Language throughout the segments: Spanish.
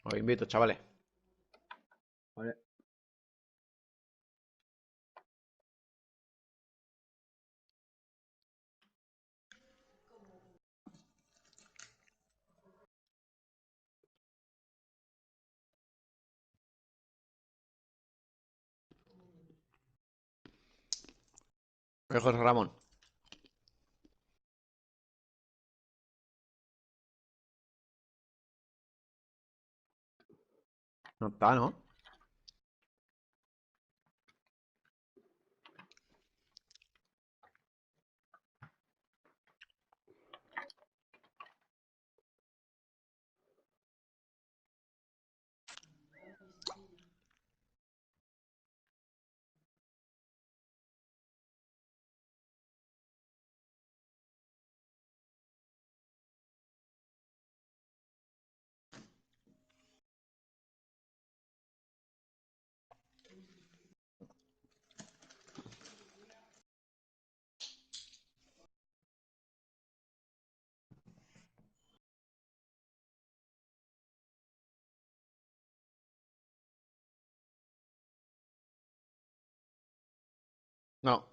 Os invito, chavales. Vale. José Ramón. No está, ¿no? No.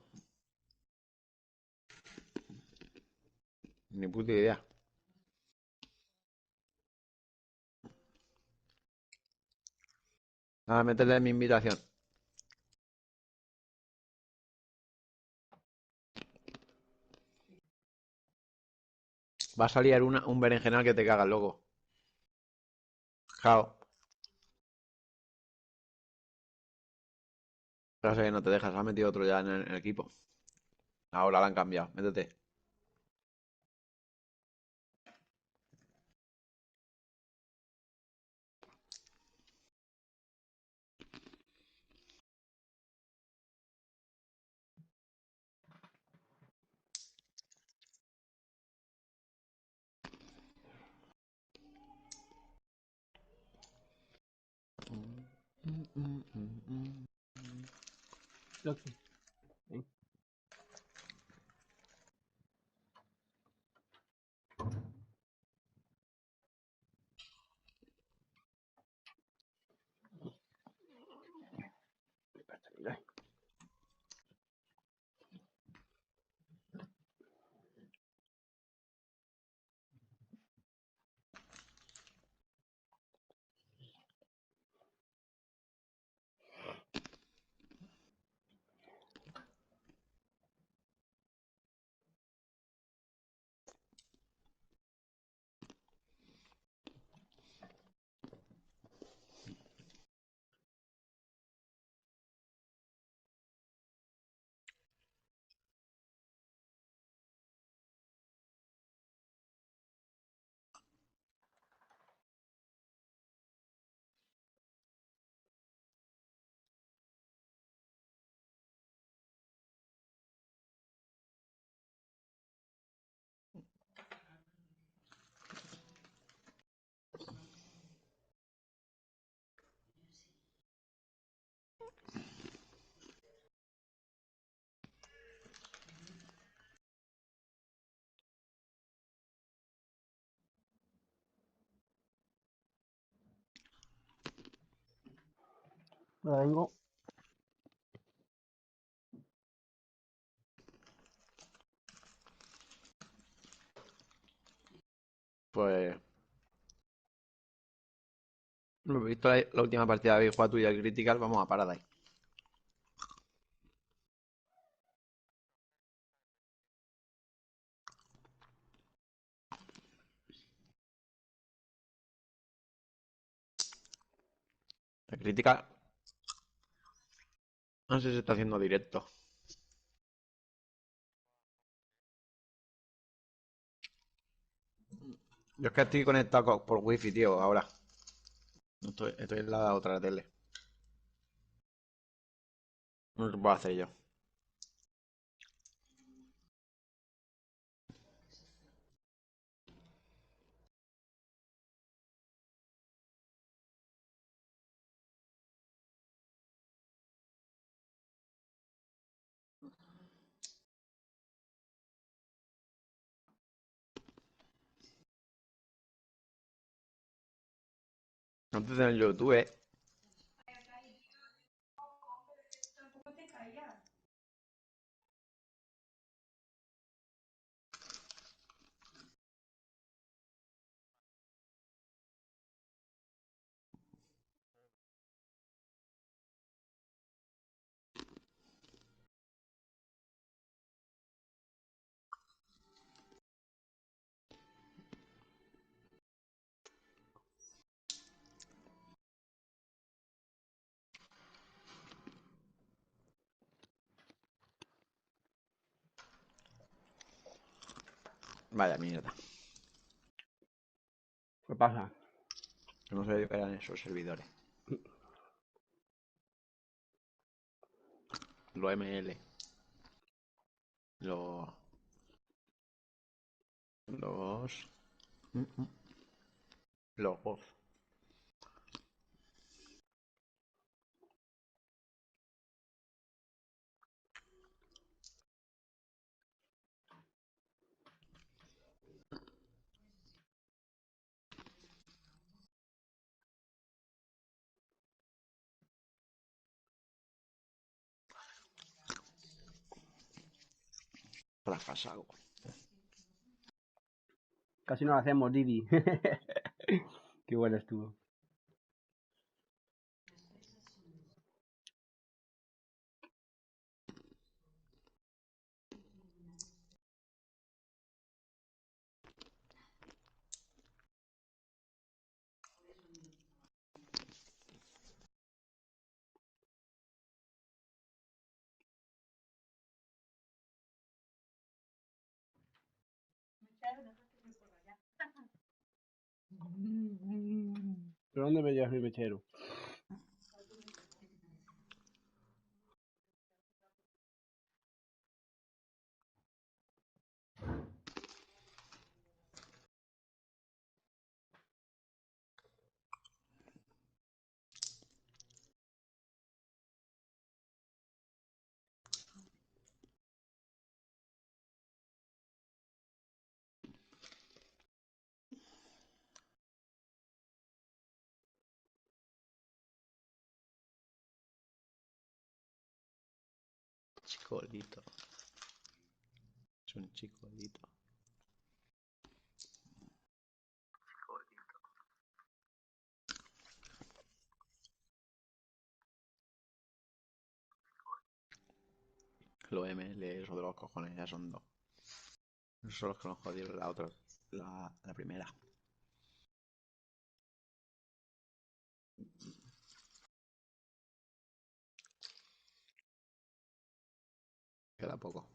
Ni puta idea. Nada, meterle mi invitación. Va a salir un berenjenal que te caga, loco. Jao. Pero sé que no te dejas. Ha metido otro ya en el equipo. Ahora la han cambiado. Métete. Loki. Ven. Mira. Ahora vengo. Pues. No he visto la última partida de habéis jugado tú y el Critical. Vamos a Paradise. El Critical. No sé si se está haciendo directo. Yo es que estoy conectado por wifi, tío, ahora. No estoy en la otra tele. No lo puedo hacer yo. Antes en el YouTube, vaya mierda. ¿Qué pasa? Que no sé qué eran esos servidores. Los ML. Los... Los... Los GOF. Fracasado. Casi no lo hacemos, Didi. Qué bueno estuvo. ¿Pero dónde me llevas mi mechero? Chicolito. Es un chicolito. Los ML, eso de los cojones, ya son dos. Esos son los que nos jodieron la otra. La primera. Queda poco.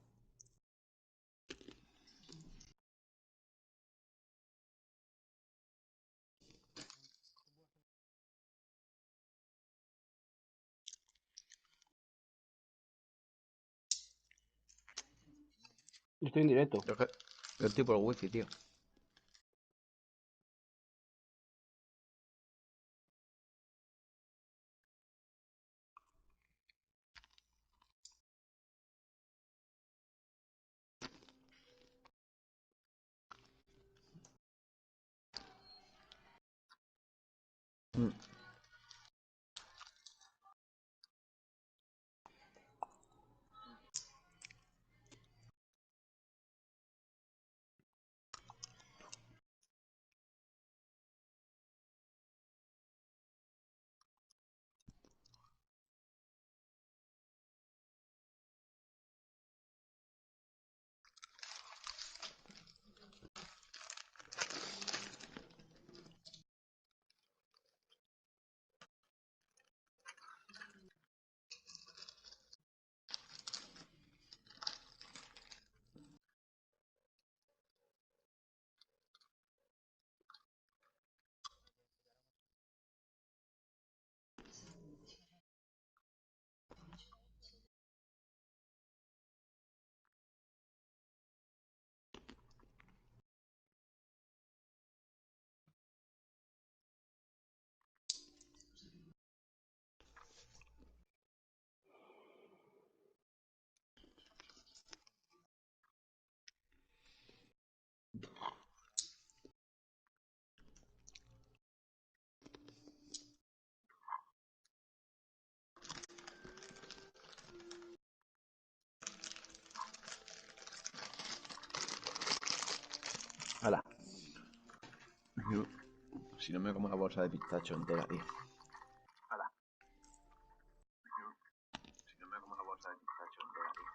Estoy en directo. Yo estoy por el wifi, tío. Mm. Hala. Si no me como la bolsa de pistacho entera, tío. Hala. Si no me como la bolsa de pistacho entera, tío.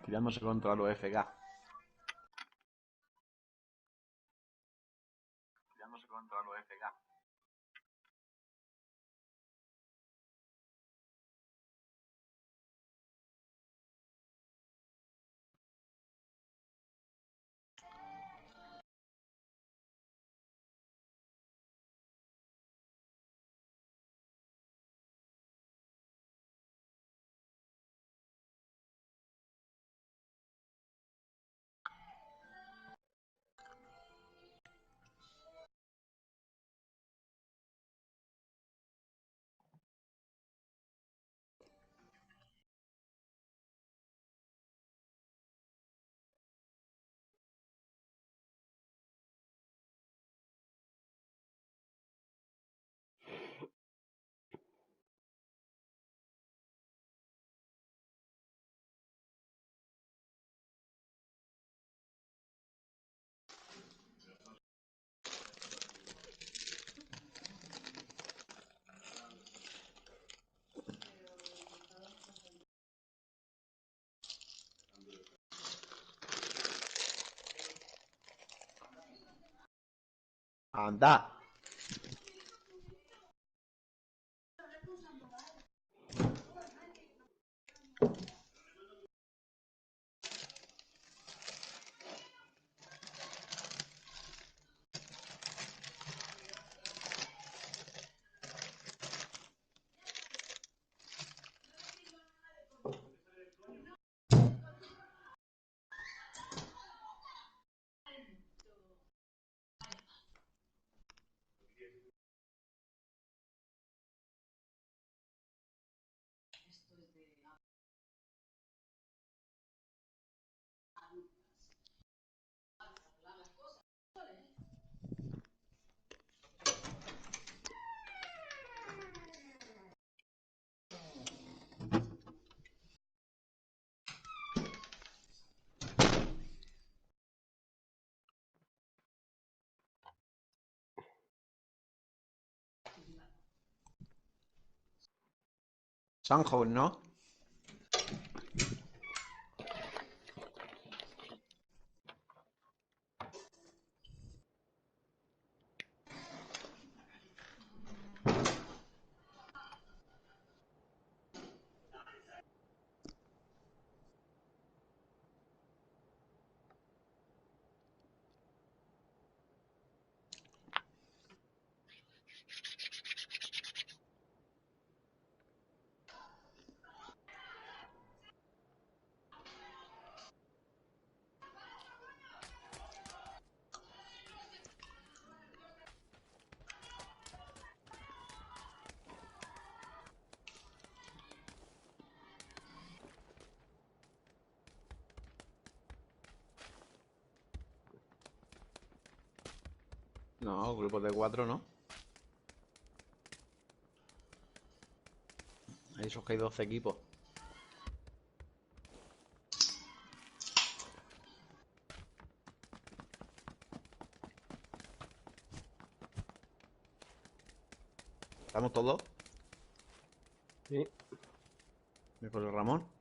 Tirándose contra los FK. Tirándose contra los FK. Anda. Sanjo, ¿no? No, grupos de 4, ¿no? Ahí son que hay 12 equipos. ¿Estamos todos? Sí. ¿Me José Ramón?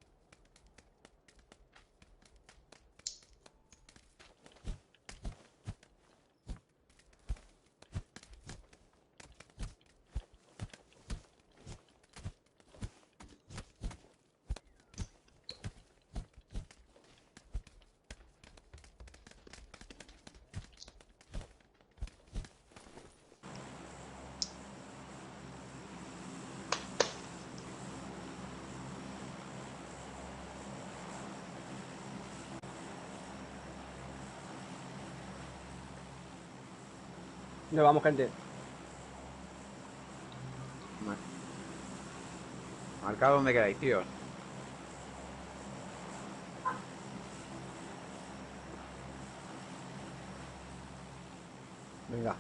Nos vamos, gente. Marcad dónde queráis, tío. Venga.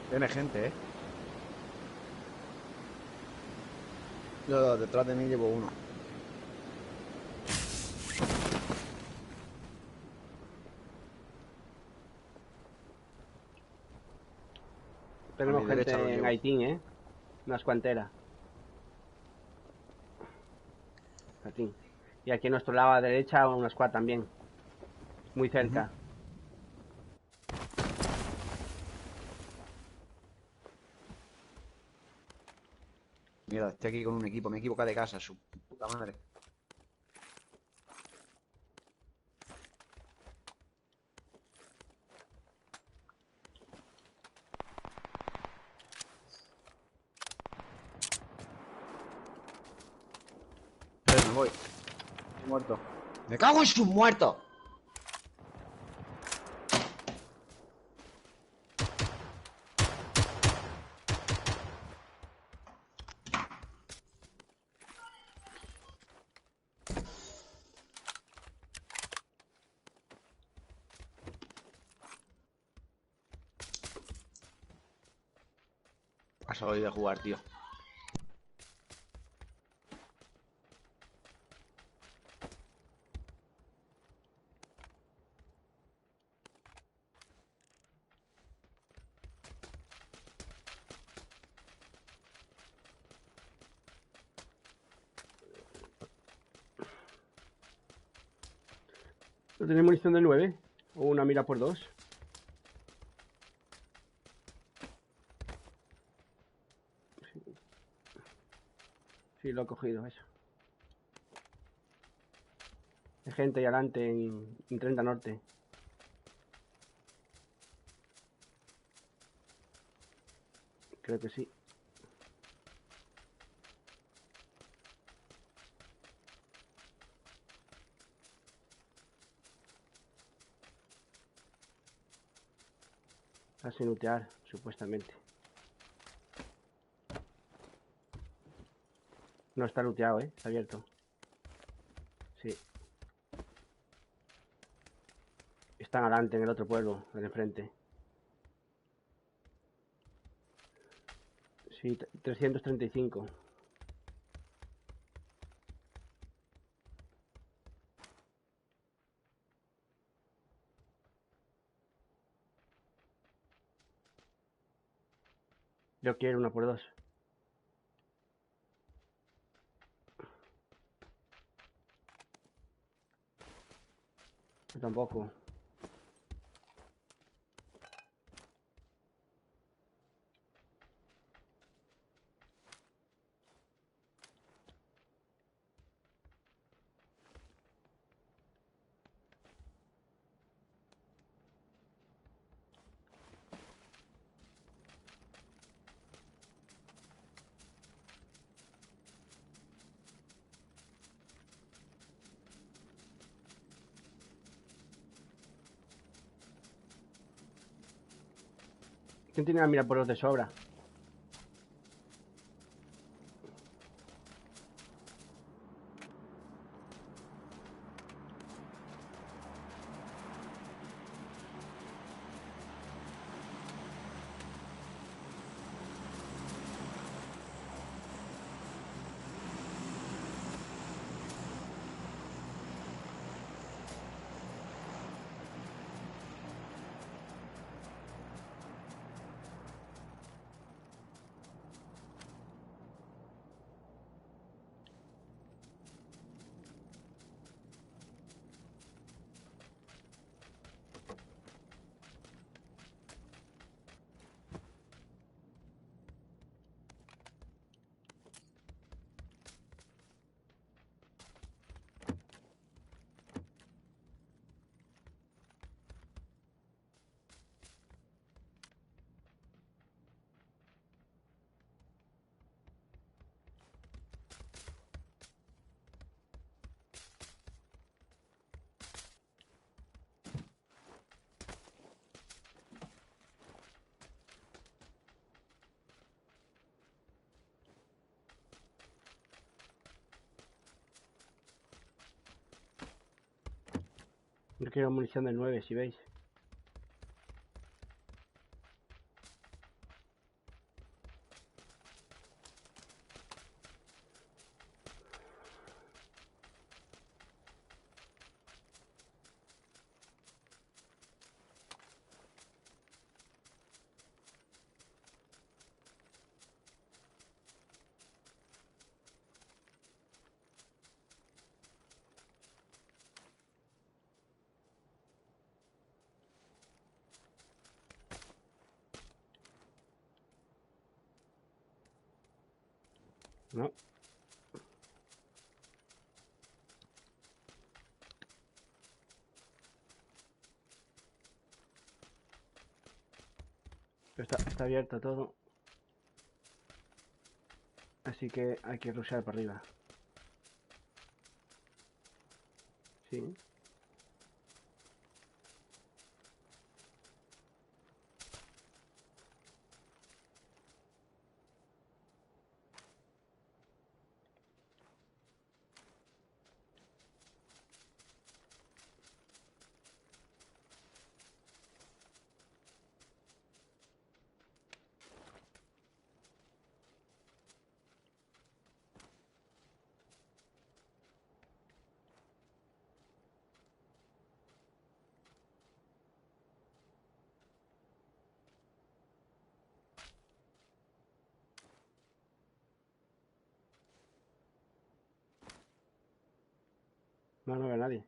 Tiene gente, ¿eh? Yo detrás de mí llevo uno. Tenemos mi gente derecha lo en llevo. Haití, ¿eh? Unas cuanteras. Haití. Y aquí a nuestro lado a la derecha unas cuantas también. Muy cerca. Mira, estoy aquí con un equipo. Me he equivocado de casa, su puta madre. Me voy. Estoy muerto. ¡Me cago en sus muertos! Has oído jugar, tío. ¿No tenés munición de 9? ¿O una mira por 2? Sí, lo he cogido, eso. Hay gente ahí adelante en 30 Norte. Creo que sí. Está sin lootear, supuestamente. No está looteado, ¿eh? Está abierto. Sí. Están adelante en el otro pueblo, del enfrente. Sí, 335. Yo quiero una por 2. Yo tampoco. ¿Quién tiene la mira por 2 de sobra? Yo quiero munición del 9, si veis. No. Está abierto todo. Así que hay que rushear para arriba. Sí. No, no veo a nadie.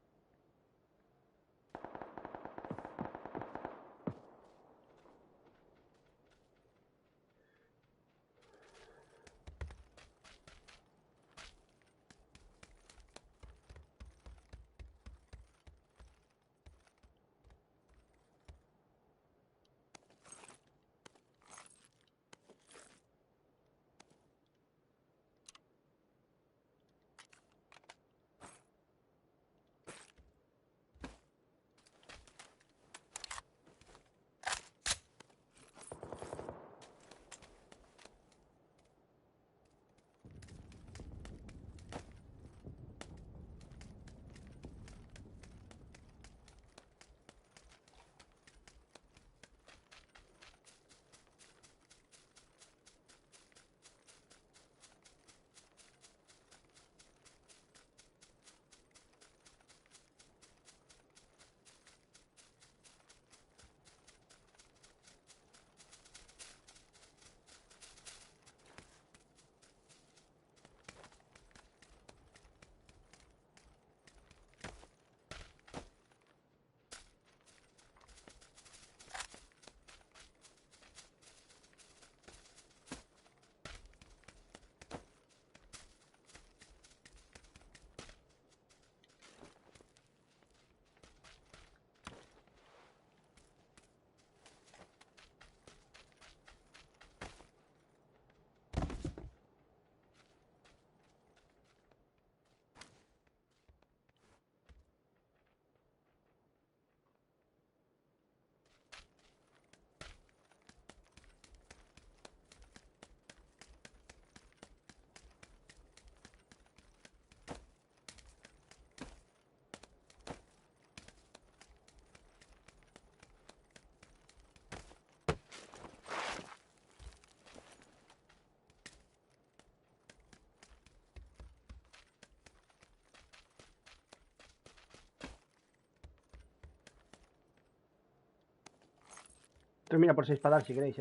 Termina por 6 para dar si queréis,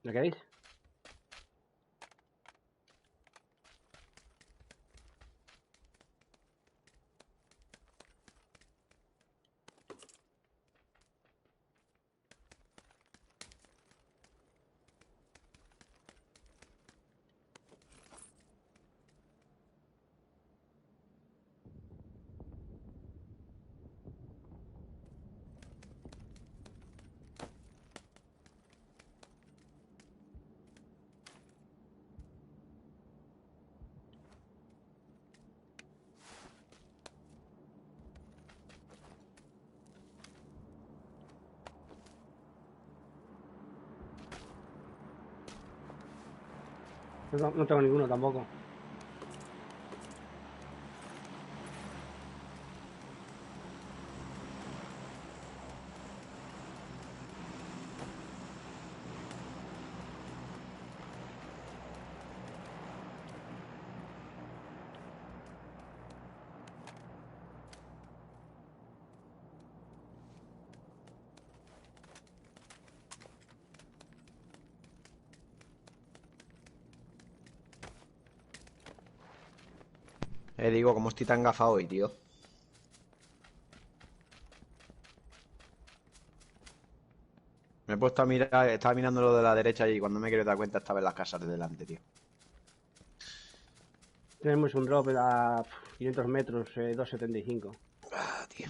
¿Lo queréis? No, no tengo ninguno tampoco. Digo, ¿cómo estoy tan gafado hoy, tío? Me he puesto a mirar, estaba mirando lo de la derecha y cuando me quiero dar cuenta estaba en las casas de delante, tío. Tenemos un drop a 500 metros, 2,75. Ah, tío.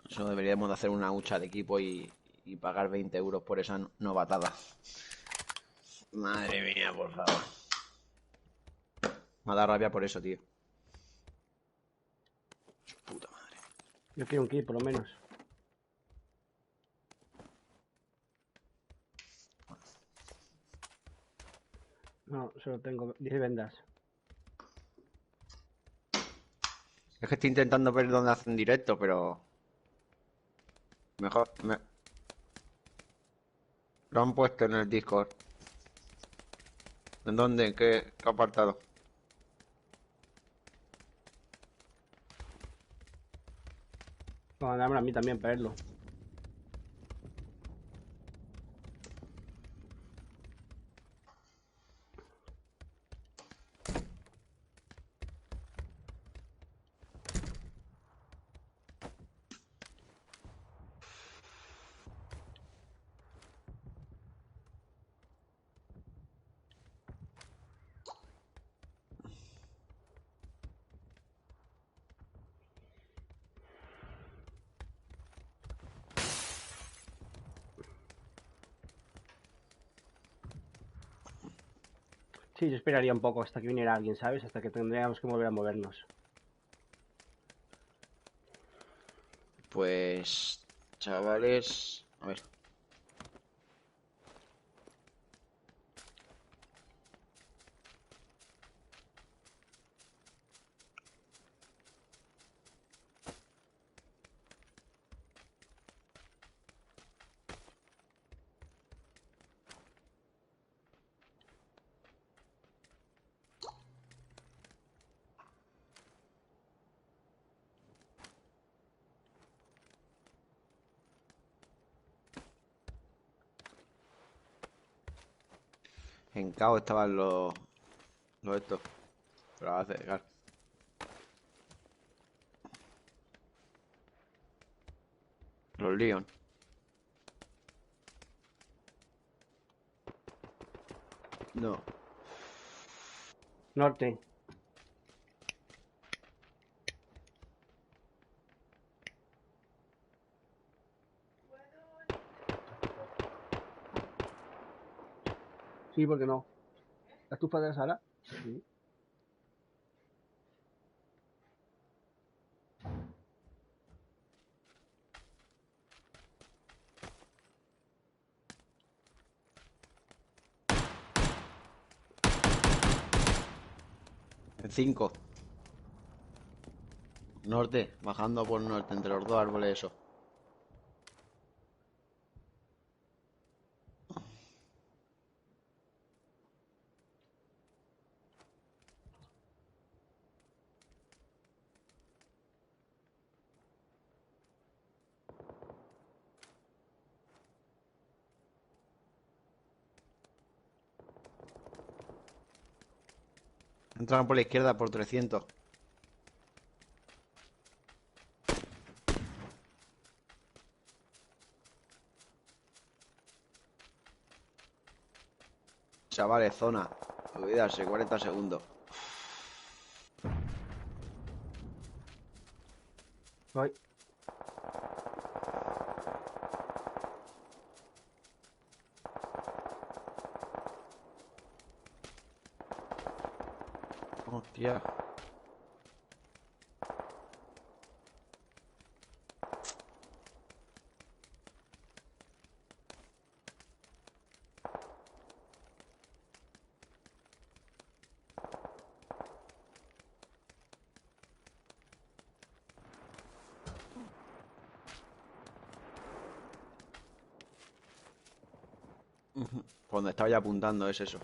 Eso deberíamos de hacer una hucha de equipo y pagar 20 euros por esa novatada. Madre mía, por favor. Me ha dado rabia por eso, tío. Puta madre. Yo quiero un kit, por lo menos. No, solo tengo 10 vendas. Es que estoy intentando ver dónde hacen directo, pero... Mejor... Lo han puesto en el Discord. ¿En dónde? ¿En qué apartado? Vamos a darme a mí también para verlo. Sí, yo esperaría un poco hasta que viniera alguien, ¿sabes? Hasta que tendríamos que volver a movernos. Pues... Chavales... A ver. En caos estaban los estos. Pero hace, claro. Los Leon. No. Norte. Sí, ¿por qué no? ¿La estufa de la sala? Sí. En 5. Norte. Bajando por norte entre los dos árboles esos. Entran por la izquierda por 300. Chavales, zona. Olvidarse, 40 segundos. Voy. Hostia. Cuando estaba ya apuntando es eso.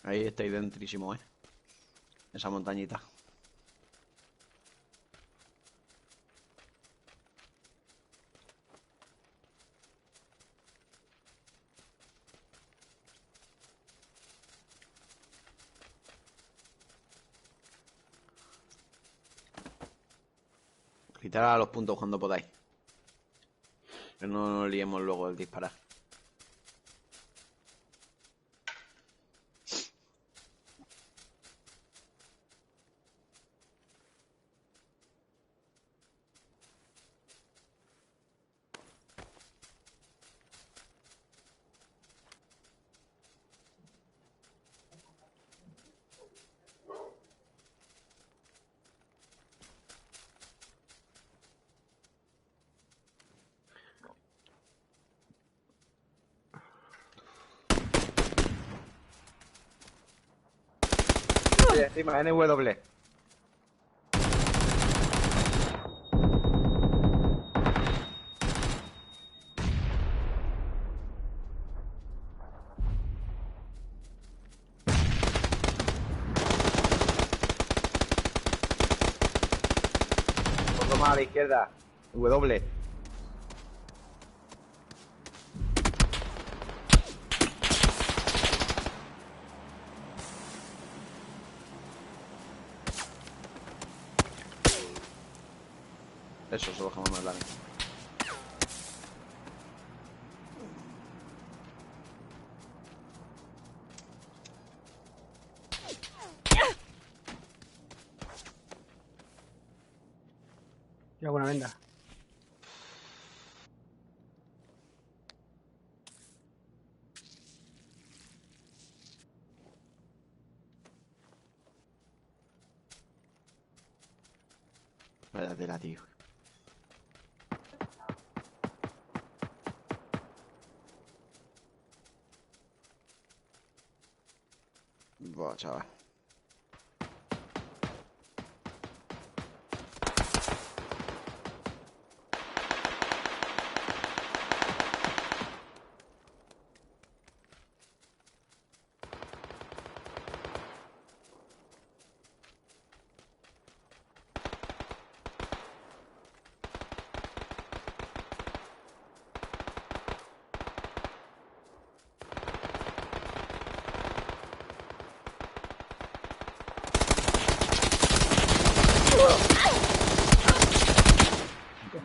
Ahí estáis dentrísimo, esa montañita. Quitar a los puntos cuando podáis. Que no nos liemos luego el disparar. Sí, encima, NW. Un poco más a la izquierda. W. Eso, solo jamás me hablan. Yo hago una venda. Vaya tela, tío. Buah, chaval.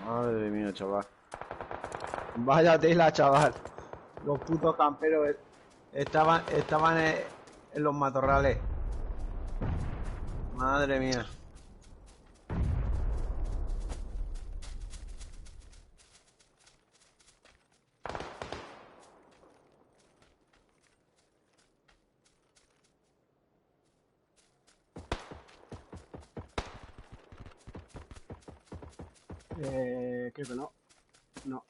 Madre mía, chaval. Vaya tela, chaval. Los putos camperos estaban en los matorrales. Madre mía. Creo que no. No.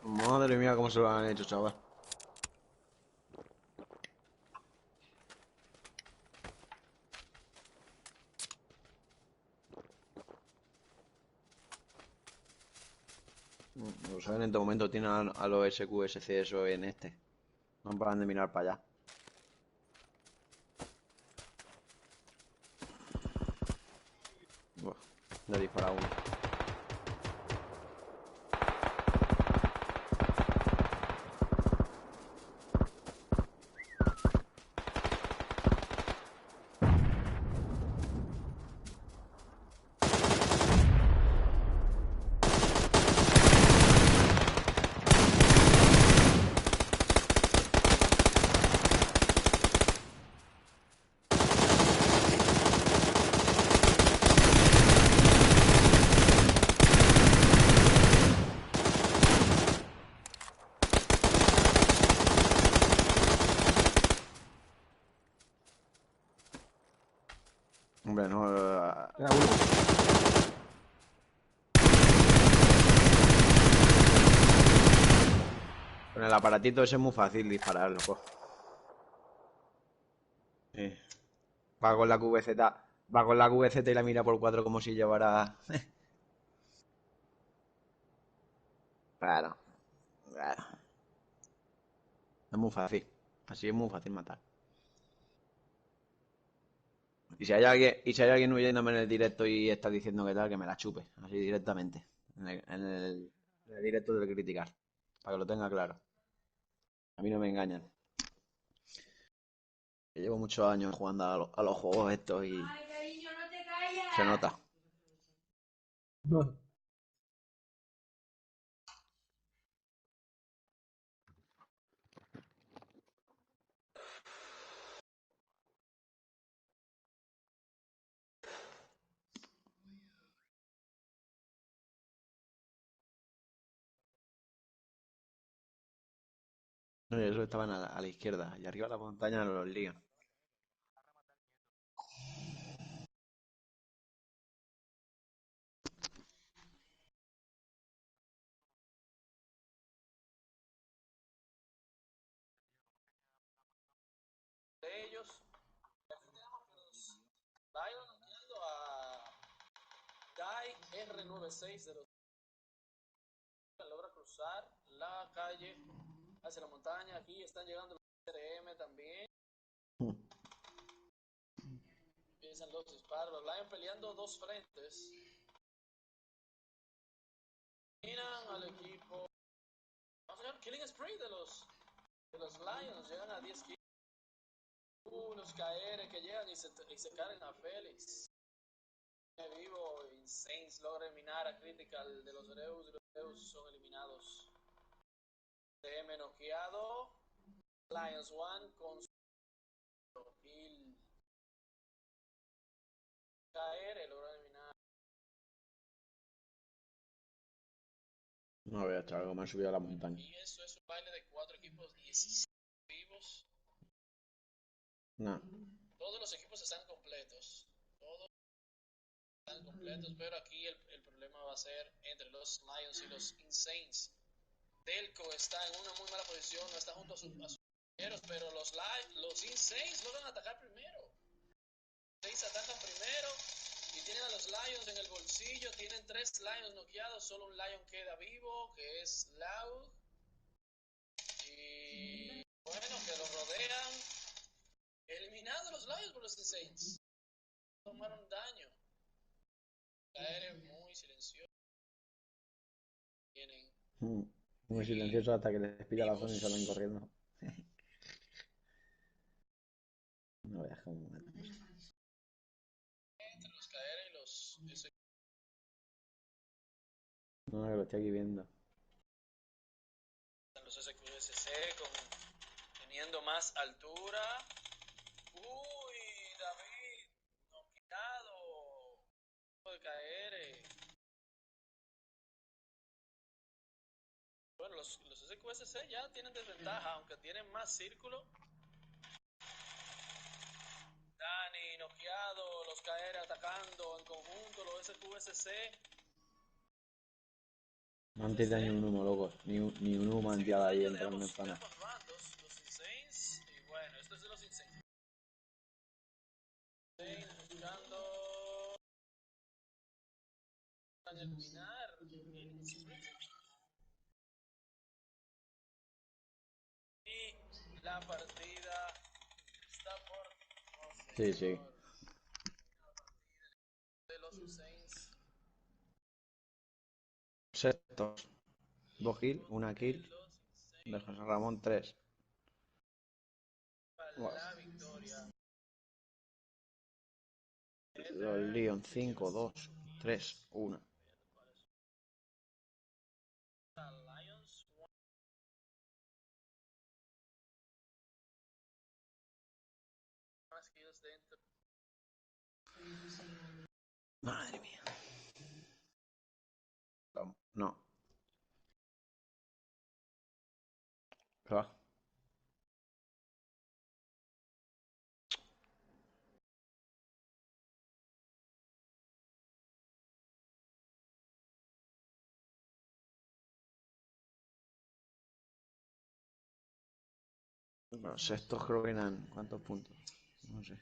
Madre mía, cómo se lo han hecho, chaval. Lo saben, en este momento tienen a los SQSC eso en este. No paran de mirar para allá. Buah, le he disparado uno. Hombre, no. Queda uno. el aparatito ese es muy fácil disparar, loco. Sí. Va con la QVZ. Va con la QVZ y la mira por 4 como si llevara. Claro, claro. Es muy fácil. Así es muy fácil matar. Y si hay alguien huyéndome en el directo y está diciendo que tal, que me la chupe. Así directamente. En el directo del criticar. Para que lo tenga claro. A mí no me engañan. Yo llevo muchos años jugando a los juegos estos y se nota. No, eso estaban a la izquierda y arriba de la montaña los líos. De ellos, Lion yendo a Dai R96 de los logra cruzar la calle hacia la montaña. Aquí están llegando los CRM también. Empiezan los disparos. Los Lions peleando dos frentes. Miran al equipo. Vamos a ver, killing spree de los Lions. Llegan a 10 kills. Los KR que llegan y se cargan a Félix. Vivo, Saints logra eliminar a Critical de los Reus. Los Reus son eliminados. TM noqueado. Lions One con su kill. KR logra eliminar. No voy a estar algo más subido a la montaña. Y eso es un baile de 4 equipos, 16 vivos. No. Todos los equipos están completos. Todos están completos, pero aquí el problema va a ser entre los Lions y los Insanes. Delco está en una muy mala posición, no está junto a sus compañeros, pero los Insanes logran atacar primero. Los Insanes atacan primero y tienen a los Lions en el bolsillo. Tienen 3 Lions noqueados, solo un Lion queda vivo, que es Loud. Y bueno, que los rodean. Eliminados los Lions por los Insanes. Tomaron daño. Caer muy silencioso. Tienen Muy silencioso hasta que les pilla la zona y salen corriendo. No veas cómo matan. entre los Caer y los No, que lo estoy aquí viendo. SQSC teniendo más altura. Uy, David, noqueado. De caer. Bueno, los SQSC ya tienen desventaja, aunque tienen más círculo. Dani noqueado, los caer atacando en conjunto, los SQSC. No han tirado ni un humo, locos. Ni un humo han tirado ahí entrando en zona. Los Insanes, y bueno, esto es de los Insanes. Buscando para eliminar y la partida está por Sí, sí. de los Saints. Sextos. 2 kills, 1 kill. De José Ramón, 3. Wow. La victoria. Los Leon, 5, 2, 3, 1. Lions. Más kills dentro. Madre mía. No. ¿Qué va? Los sextos creo que eran... ¿Cuántos puntos? No sé.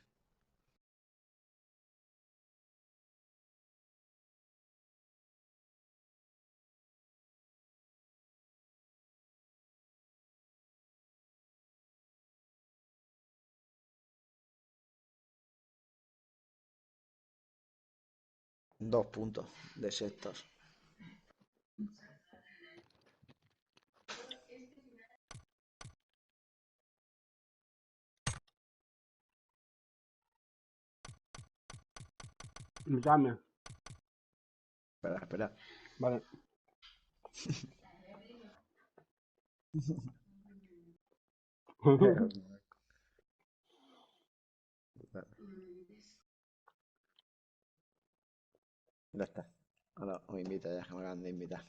Dos puntos de sextos. Llame. Espera, espera. Vale. Ya está. Ahora me invita, ya que me acaban de invitar.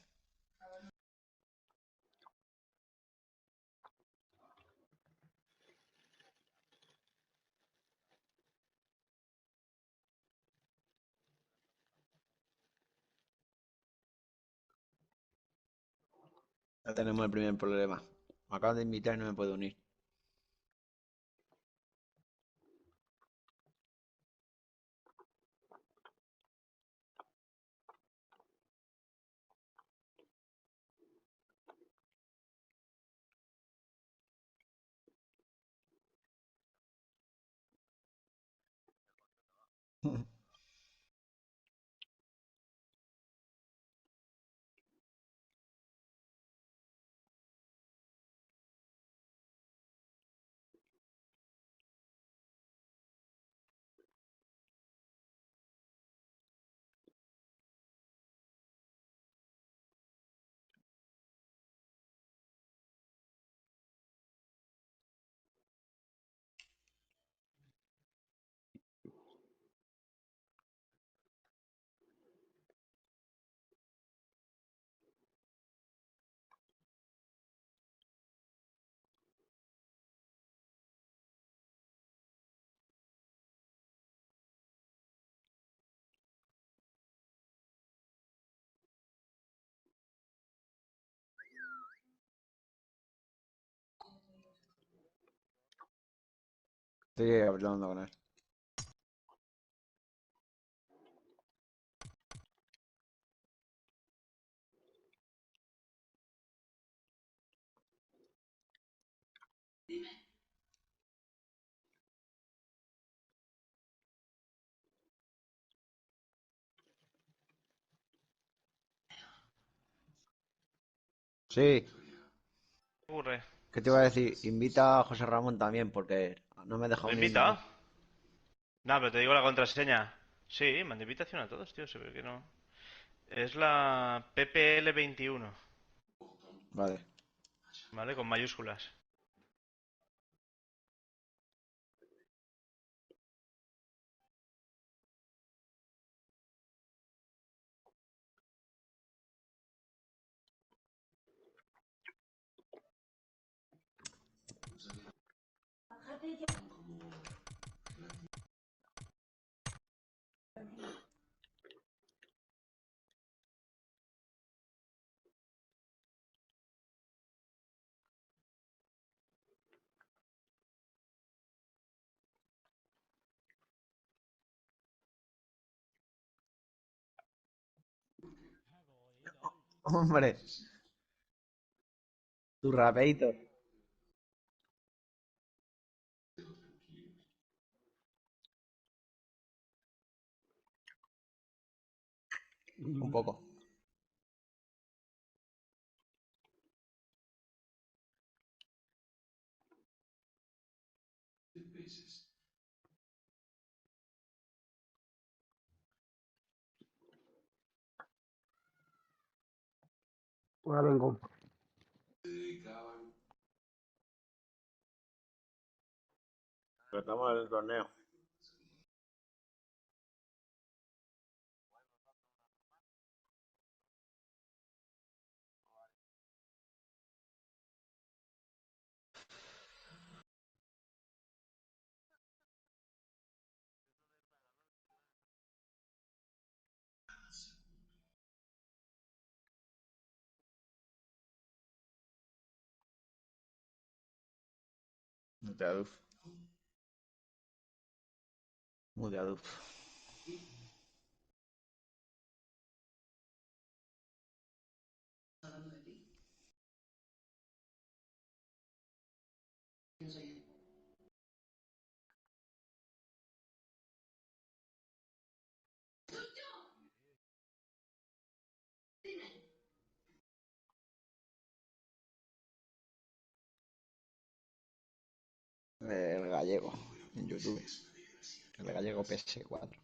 Ya tenemos el primer problema. Me acaban de invitar y no me puedo unir. Estoy hablando con él. Sí, ¿Qué ocurre? ¿qué te iba a decir? Invita a José Ramón también, porque no me deja ¿Lo unirme a mí. invita? No, pero te digo la contraseña. Sí, manda invitación a todos, tío, se ve que no. Es la PPL21, Vale. ¿vale? Con mayúsculas. Hombre, tu rapeito. Un poco. Ahora vengo. Pero estamos en el torneo. Muteaduf. Muteaduf. El gallego en YouTube. El gallego PS4.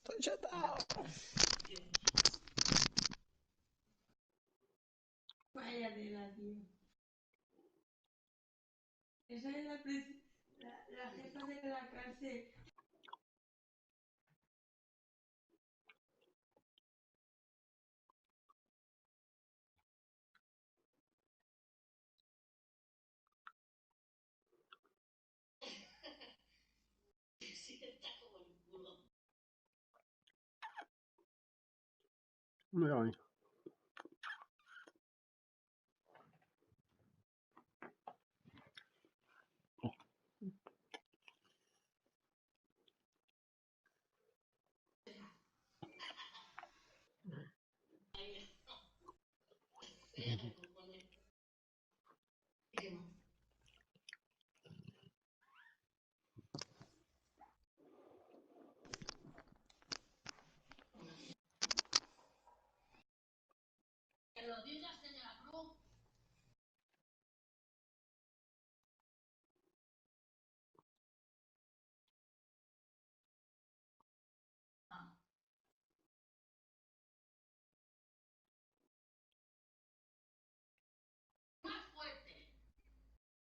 Estoy chetado. Vaya tela, tío. Esa es la jefa de la cárcel. Muy bonito.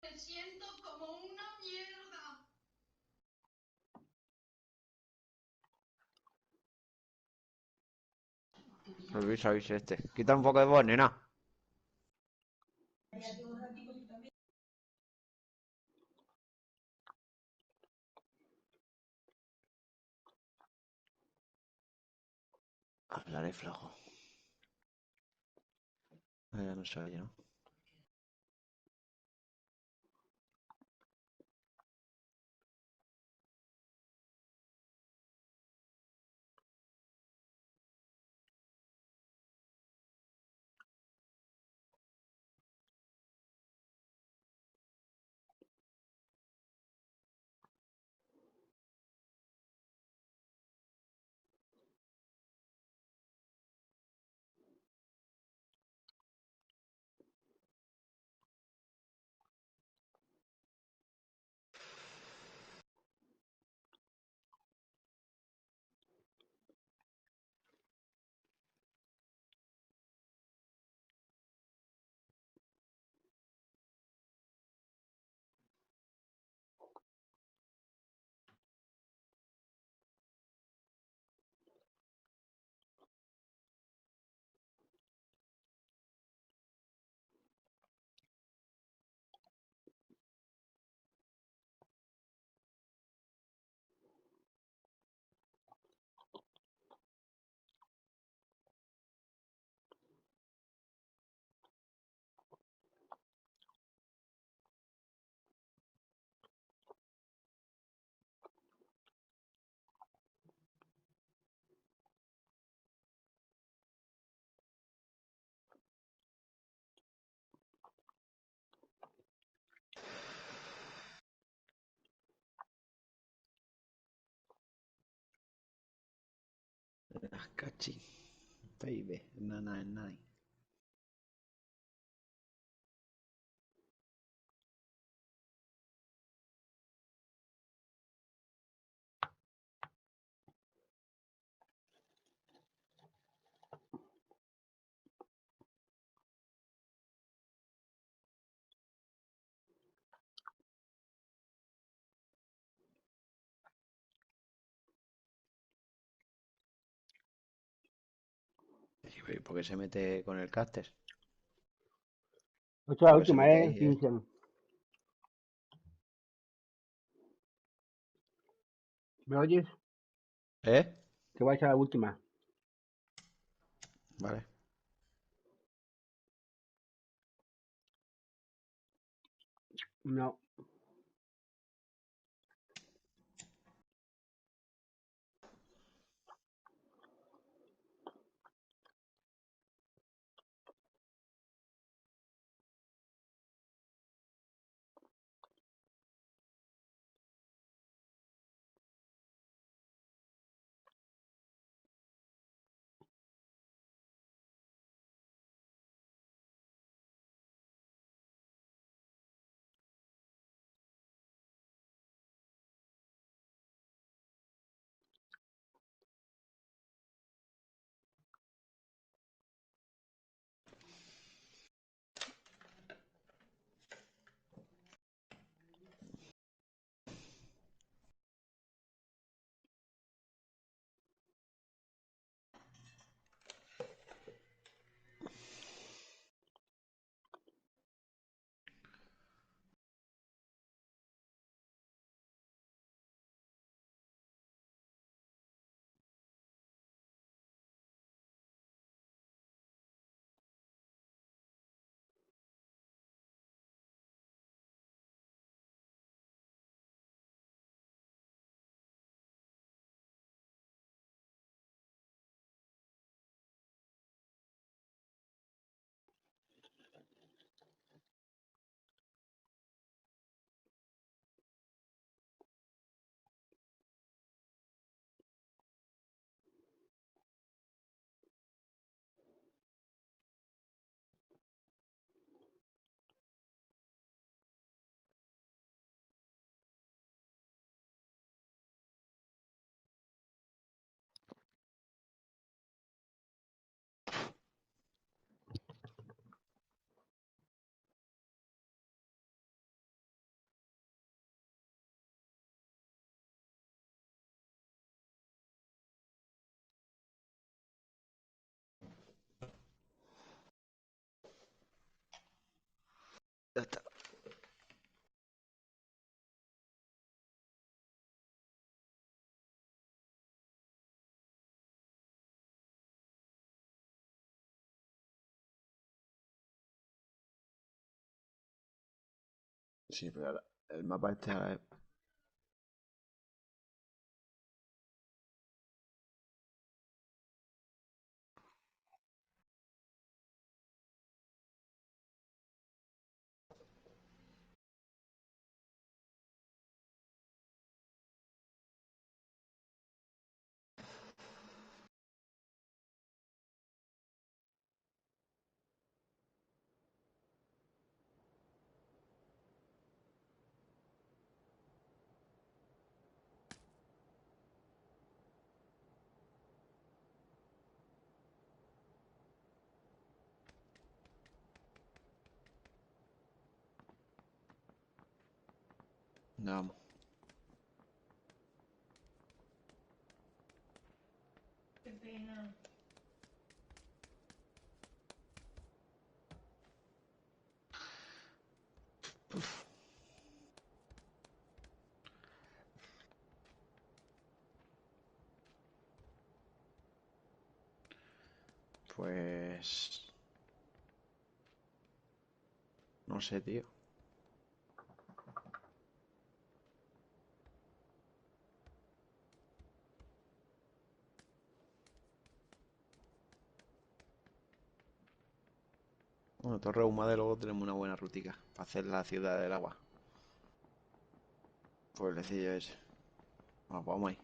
Me siento como una mierda. Sabéis este. Quita un poco de voz, nena. Hablaré flojo. Ya no se oye, ¿no? Cachi. Baby. Nana, nine. ¿Y por qué se mete con el caster? Esto es la ¿Por qué se última, mete ahí, 15. ¿Me oyes? ¿Eh? Que va a ser la última. Vale. No. Ya está. Sí, pero ahora, el mapa este ahora es... No, Qué pena. pues... No sé, tío. Bueno, Torre Ahumada luego tenemos una buena rutica para hacer la ciudad del agua. Pueblecillo ese. Bueno, pues vamos ahí.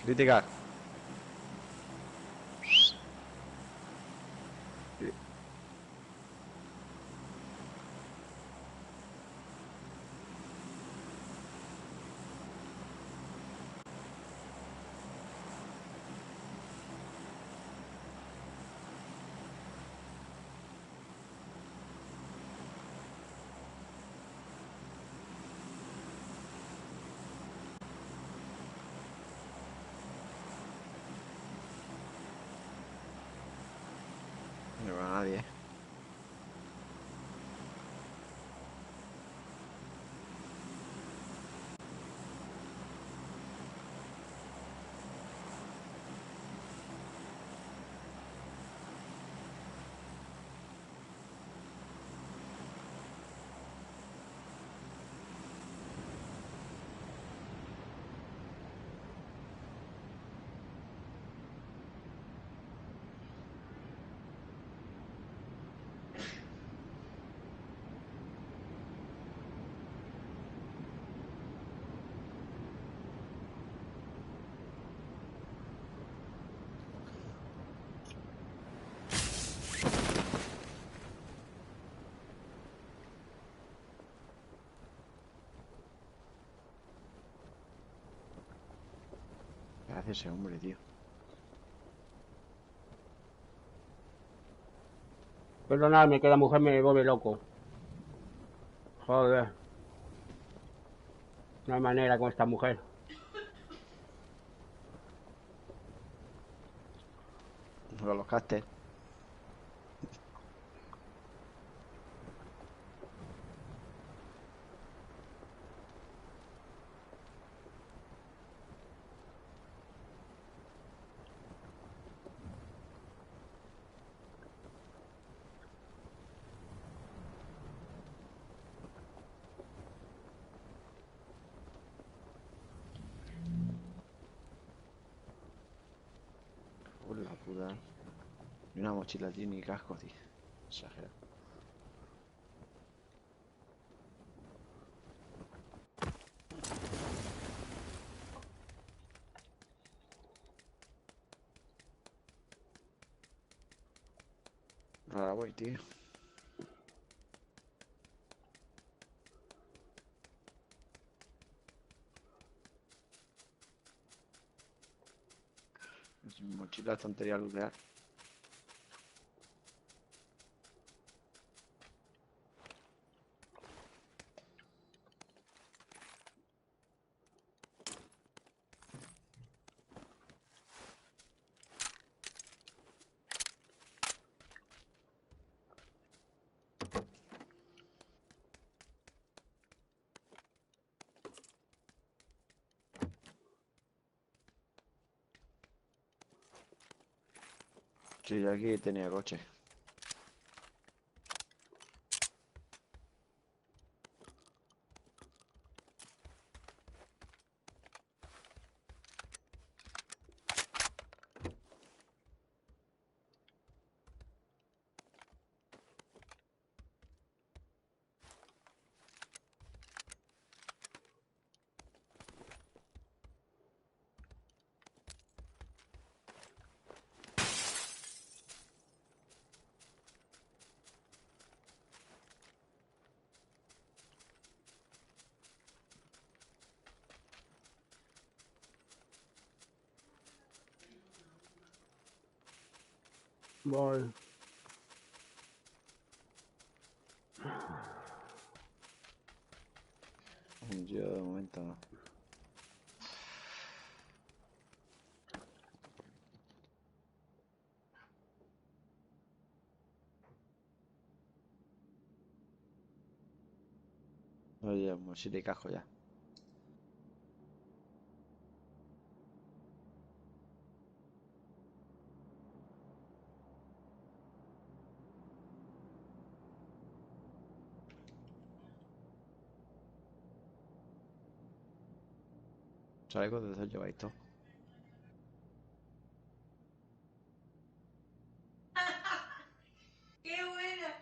Criticar. No veo a nadie. ¿Qué hace ese hombre, tío? Perdonadme que la mujer me vuelve loco. Joder. No hay manera con esta mujer. Con los castes. Por la puta. Ni una mochila, tío, ni casco, tío. Exagerado. Ahora voy, tío. Mochila tontería lootear. Sí, yo aquí tenía coche. Voy. Yo de momento no. Oye, mochila y casco ya. Chaleco de eso lleváis todo. ¡Qué buena!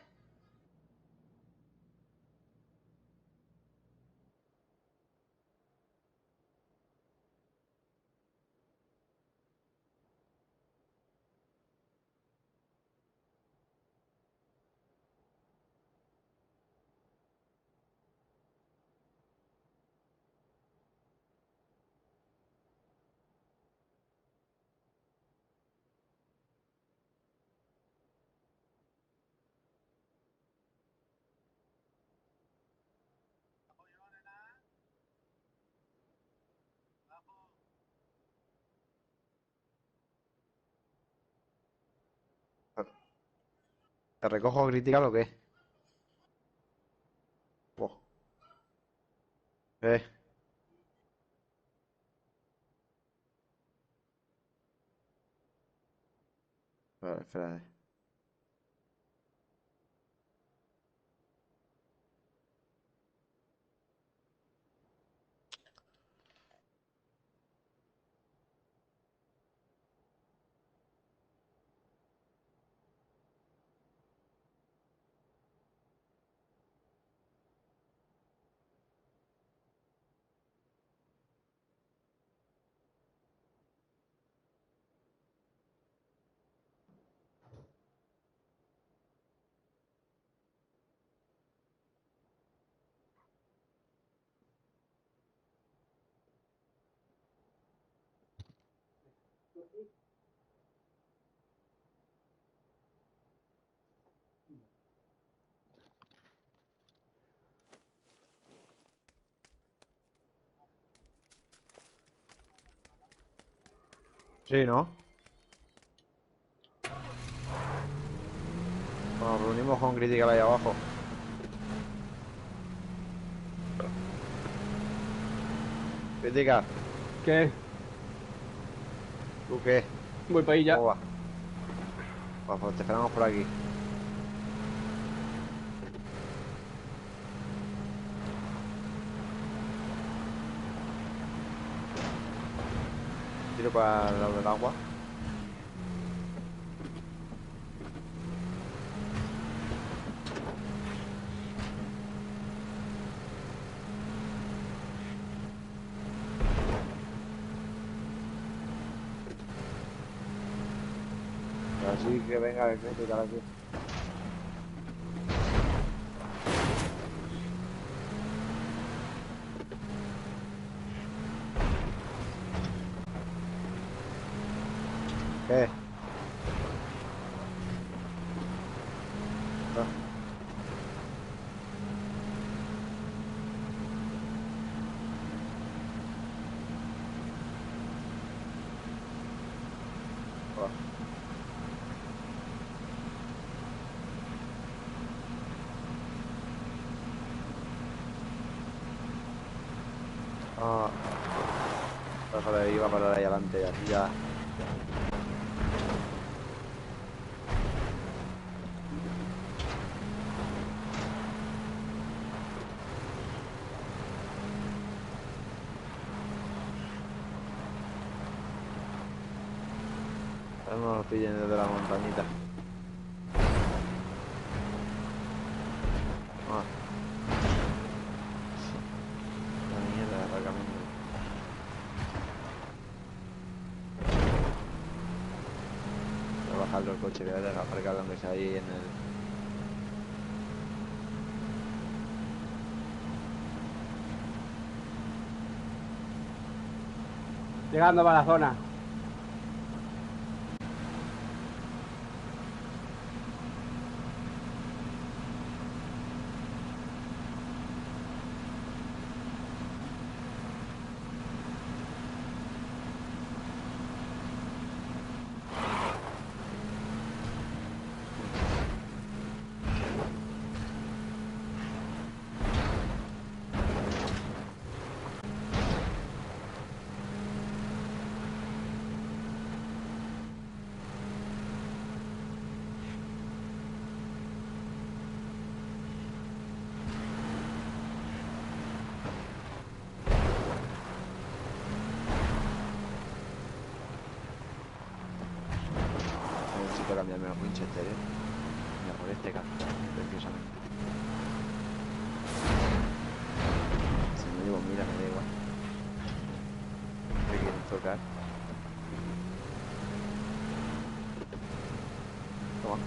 ¿Te recojo criticar o qué? Buah. Eh, vale, espérate. Sí, ¿no? Nos reunimos con criticar ahí abajo. Criticar, ¿Qué? ¿tú qué? Voy para ahí ya. ¿Cómo va? Pues te esperamos por aquí. Tiro para el lado del agua. Así que venga el criticar aquí. ¿Qué? Ah, ah. Ah, déjale, iba a parar ahí adelante y así ya. Ahora no nos pillen desde la montañita. Ah, la mierda de aparcamiento. Voy a bajarlo el coche, voy a dejar aparcado aunque sea ahí en el. Llegando para la zona. Necesito cambiarme los Winchester, por este casco, precisamente. Si no llevo mira, me da igual. ¿Qué quieren tocar? Toma.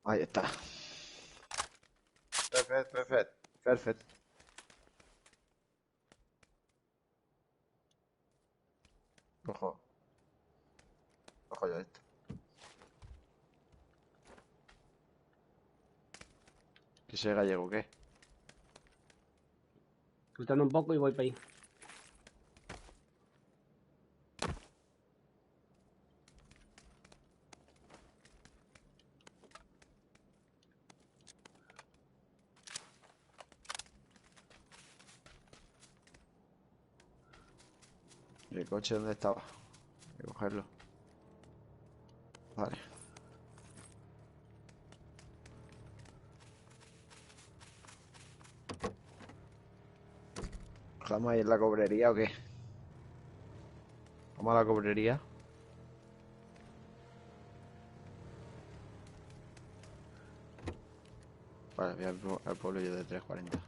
Ahí está. Perfecto, perfecto. Perfecto. Ojo. Ojo yo esto. ¿Qué ese gallego qué? Lutando un poco y voy para ahí. ¿Y el coche dónde estaba? Hay que cogerlo. Vale. ¿Vamos a ir a la cobrería o qué? ¿Vamos a la cobrería? Vale, voy al pueblo yo de 340.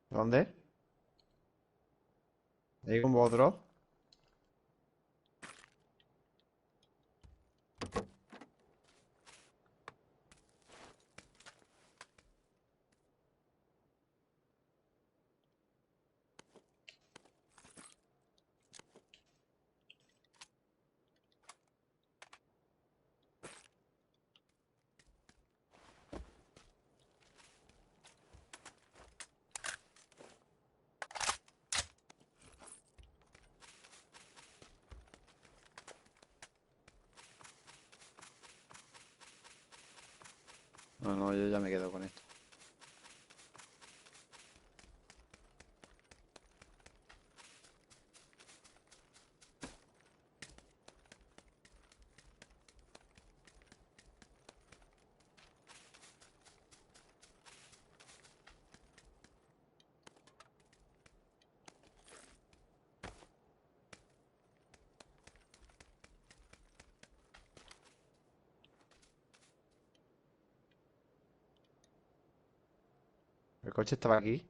¿Dónde? ¿Ahí con vosotros? No, no, yo ya me quedo con esto. ¿El coche estaba aquí?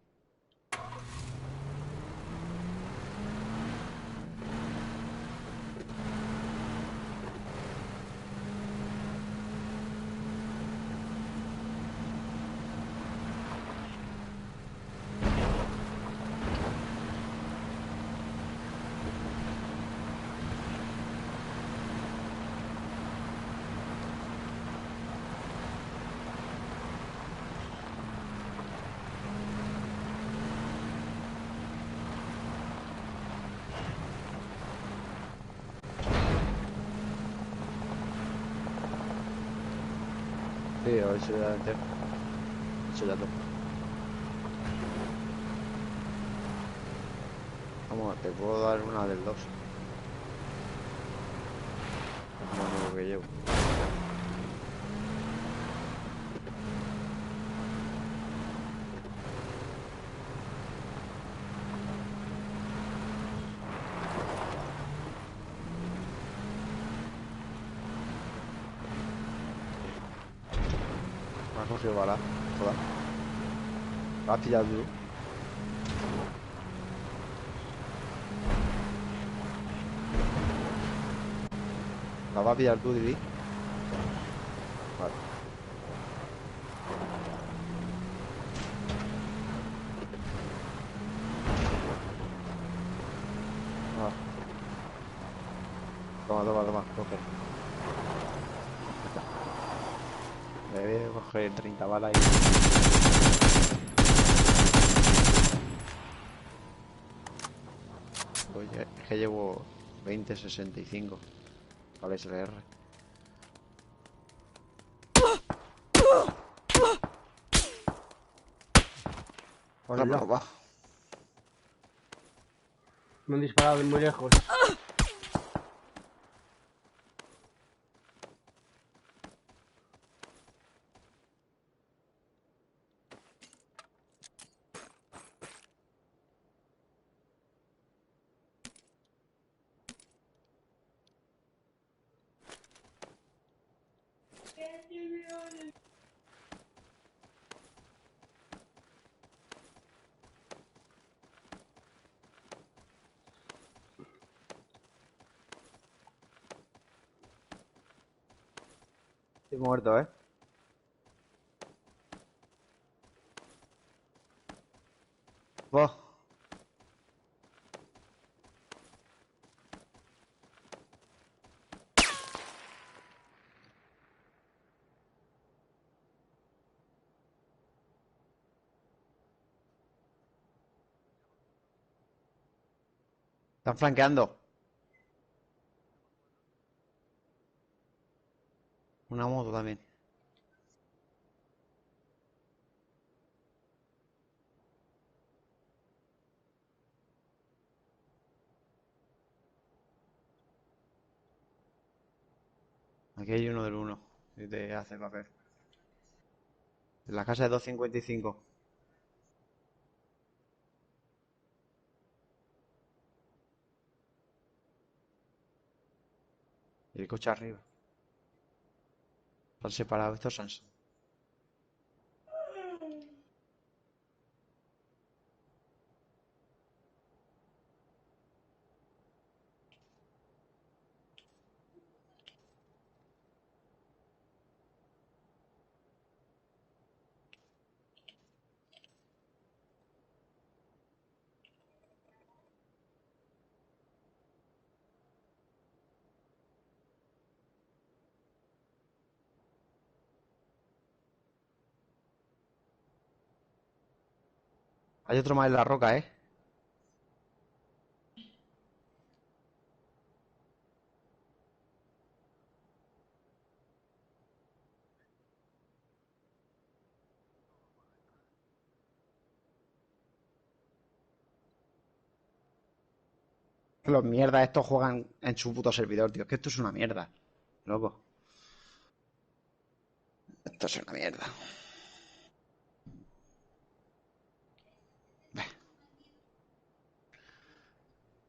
Sí, a ver si ya entero. Eso ya todo. Vamos, te puedo dar una del 2. Es lo único que llevo. Me has cogido bala. Joder. ¿La has pillado tú? ¿La vas a pillar tú, Didi? Vale. Ah. Toma, toma, toma. Coge. Voy a coger 30 balas y... Oye, es que llevo 20-65 para el SLR. Hola. va. Me han disparado de muy lejos. Estoy muerto, ¿eh? Va. Están flanqueando. Una moto también. Aquí hay uno del 1. Si te hace papel. En la casa de 255. Y el coche arriba. Están separados estos Samsung. Hay otro más en la roca, ¿eh? Los mierdas estos juegan en su puto servidor, tío. Es que esto es una mierda. Loco. Esto es una mierda.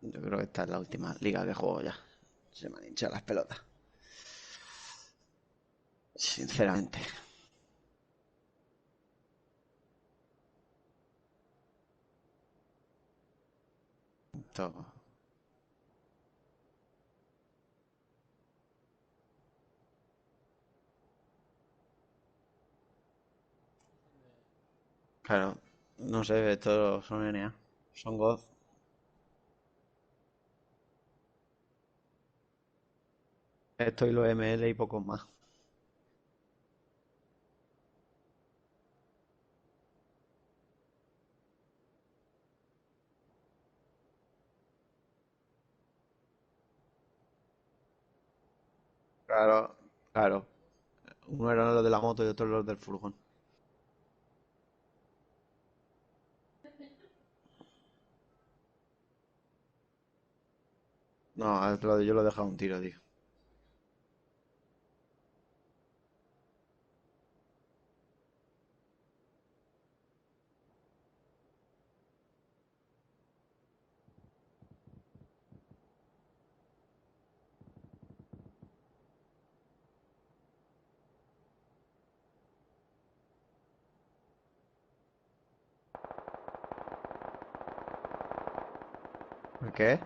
Yo creo que esta es la última liga que juego ya. Se me han hinchado las pelotas. Sinceramente. Esto... Claro. No sé, estos son NA. Son God. Esto y los ML y pocos más. Claro, claro. Uno era los de la moto y otro los del furgón. No, yo lo he dejado un tiro, tío. ¿Qué?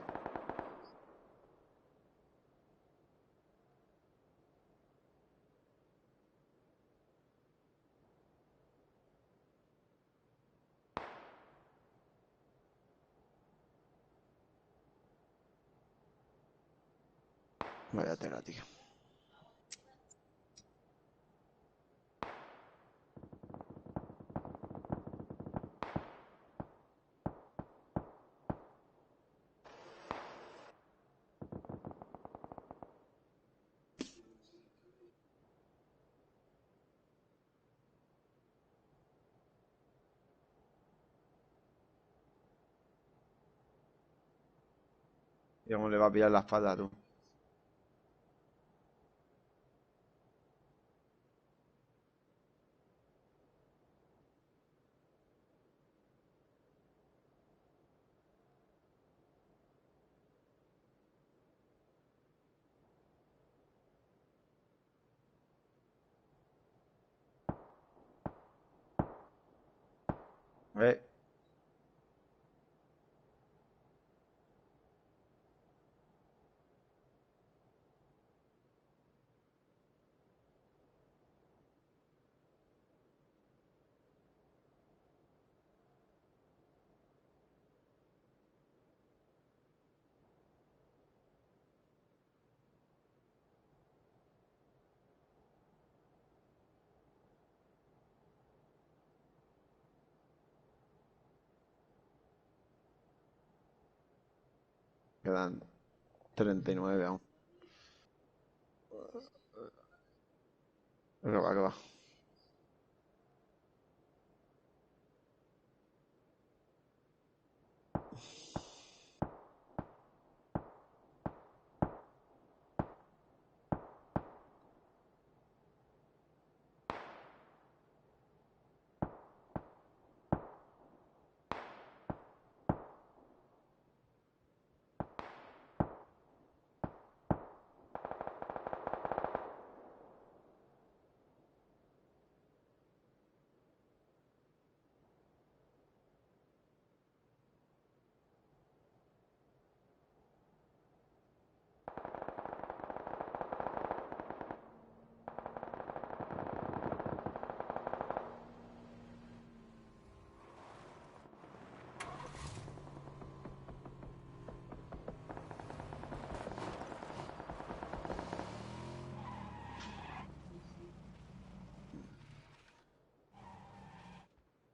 Vaya tela, tío. Y cómo le va a pillar la espalda, tú. Eh, quedan 39 aún. Que va, que va.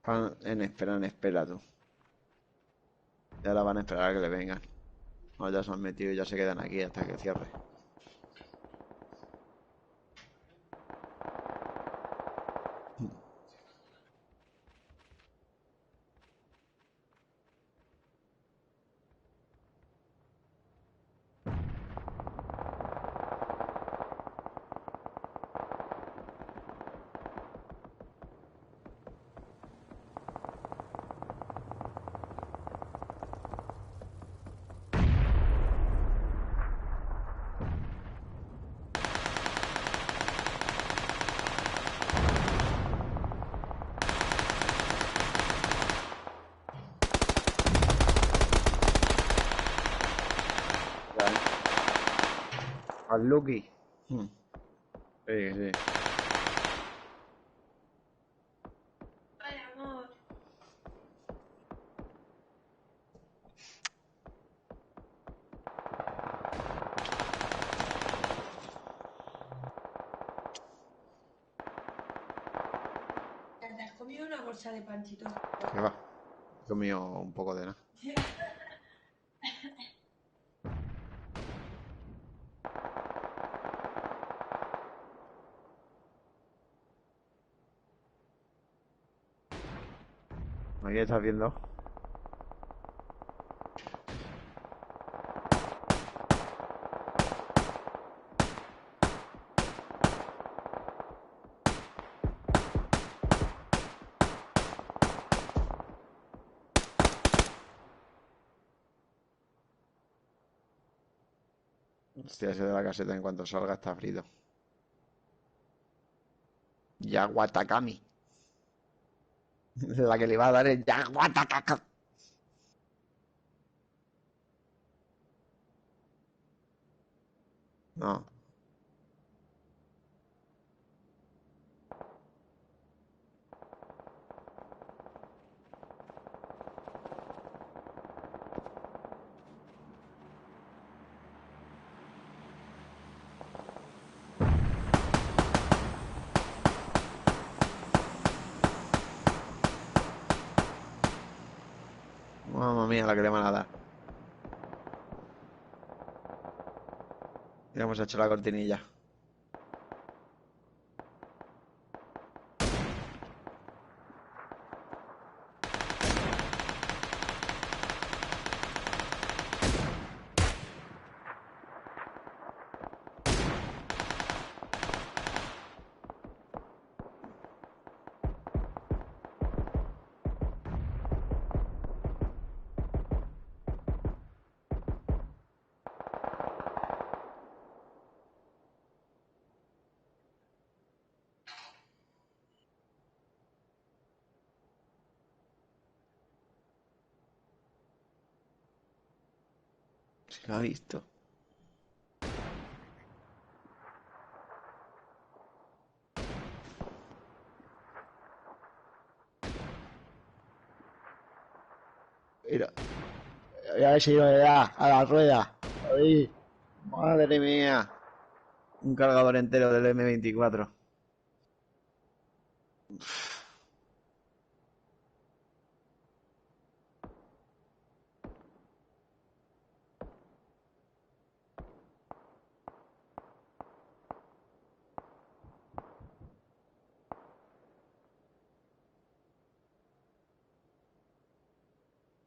Están en espera, tú. Y ahora van a esperar a que le vengan. No, ya se han metido y ya se quedan aquí hasta que cierre. Ya, al Lucky. Sí, sí. Ay, amor. ¿Te has comido una bolsa de panchito? Que va. He comido un poco de nada. Aquí estás viendo. Hostia, ese de la caseta en cuanto salga está frito. Yaguatakami. La que le va a dar es Yaguatakaka. No. Mamma mía, la que le van a dar. Ya hemos hecho la cortinilla. Se lo ha visto. Mira. Ya ver si no le da a la rueda. Ahí. Madre mía. Un cargador entero del M24.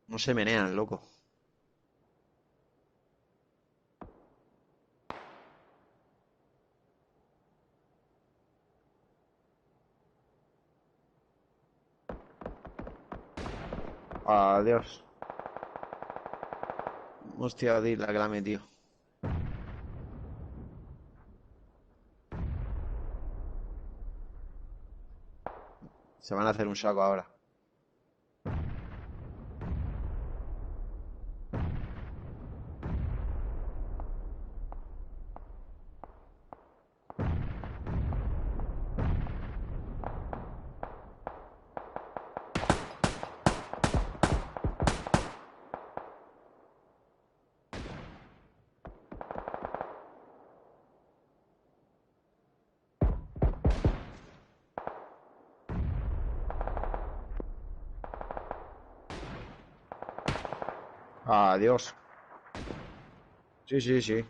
No se menean, loco. Adiós. Hostia, di la que la ha metido. Se van a hacer un saco ahora. Adiós. Sí, sí, sí.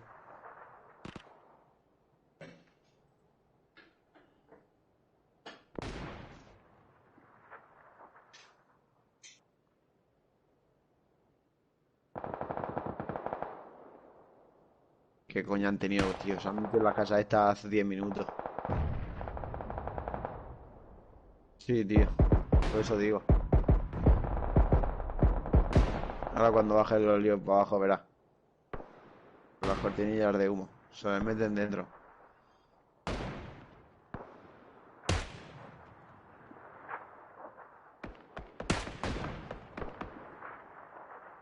¿Qué coño han tenido, tío? Se han metido en la casa esta hace 10 minutos. Sí, tío. Por eso digo. Ahora cuando baje los líos para abajo verás. Las cortinillas de humo. Se les meten dentro.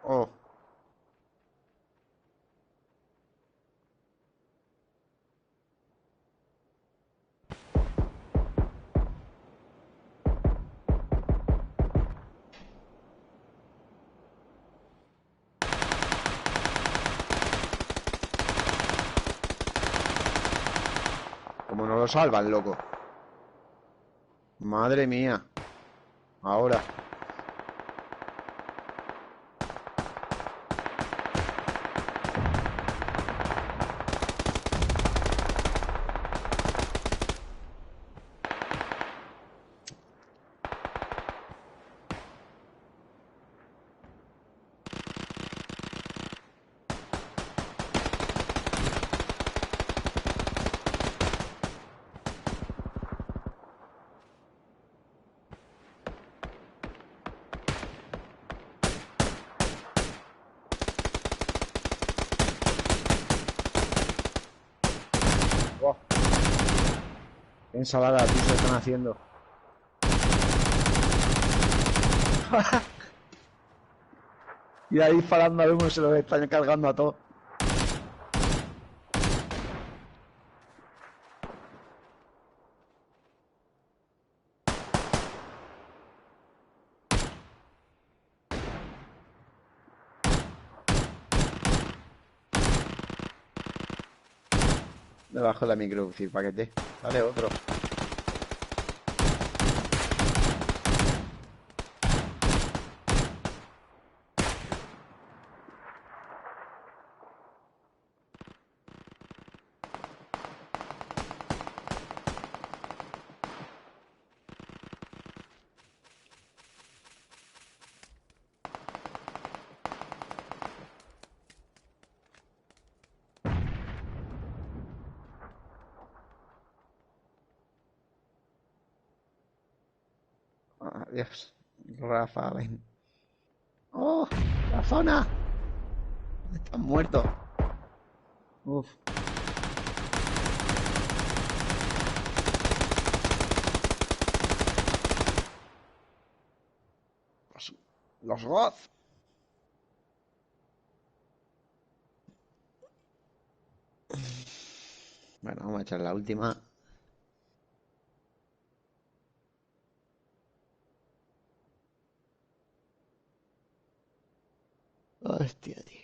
Oh. Como no lo salvan, loco. Madre mía. Ahora. Oh. Qué ensalada, tío, se están haciendo. Y ahí disparando al humo se los están cargando a todos. Debajo de la micro, decir, paquete. Dale otro. Adiós. Rafa, ven. ¡Oh! ¡La zona! Están muertos. Uf. Los Goth. Bueno, vamos a echar la última. Hostia, tío.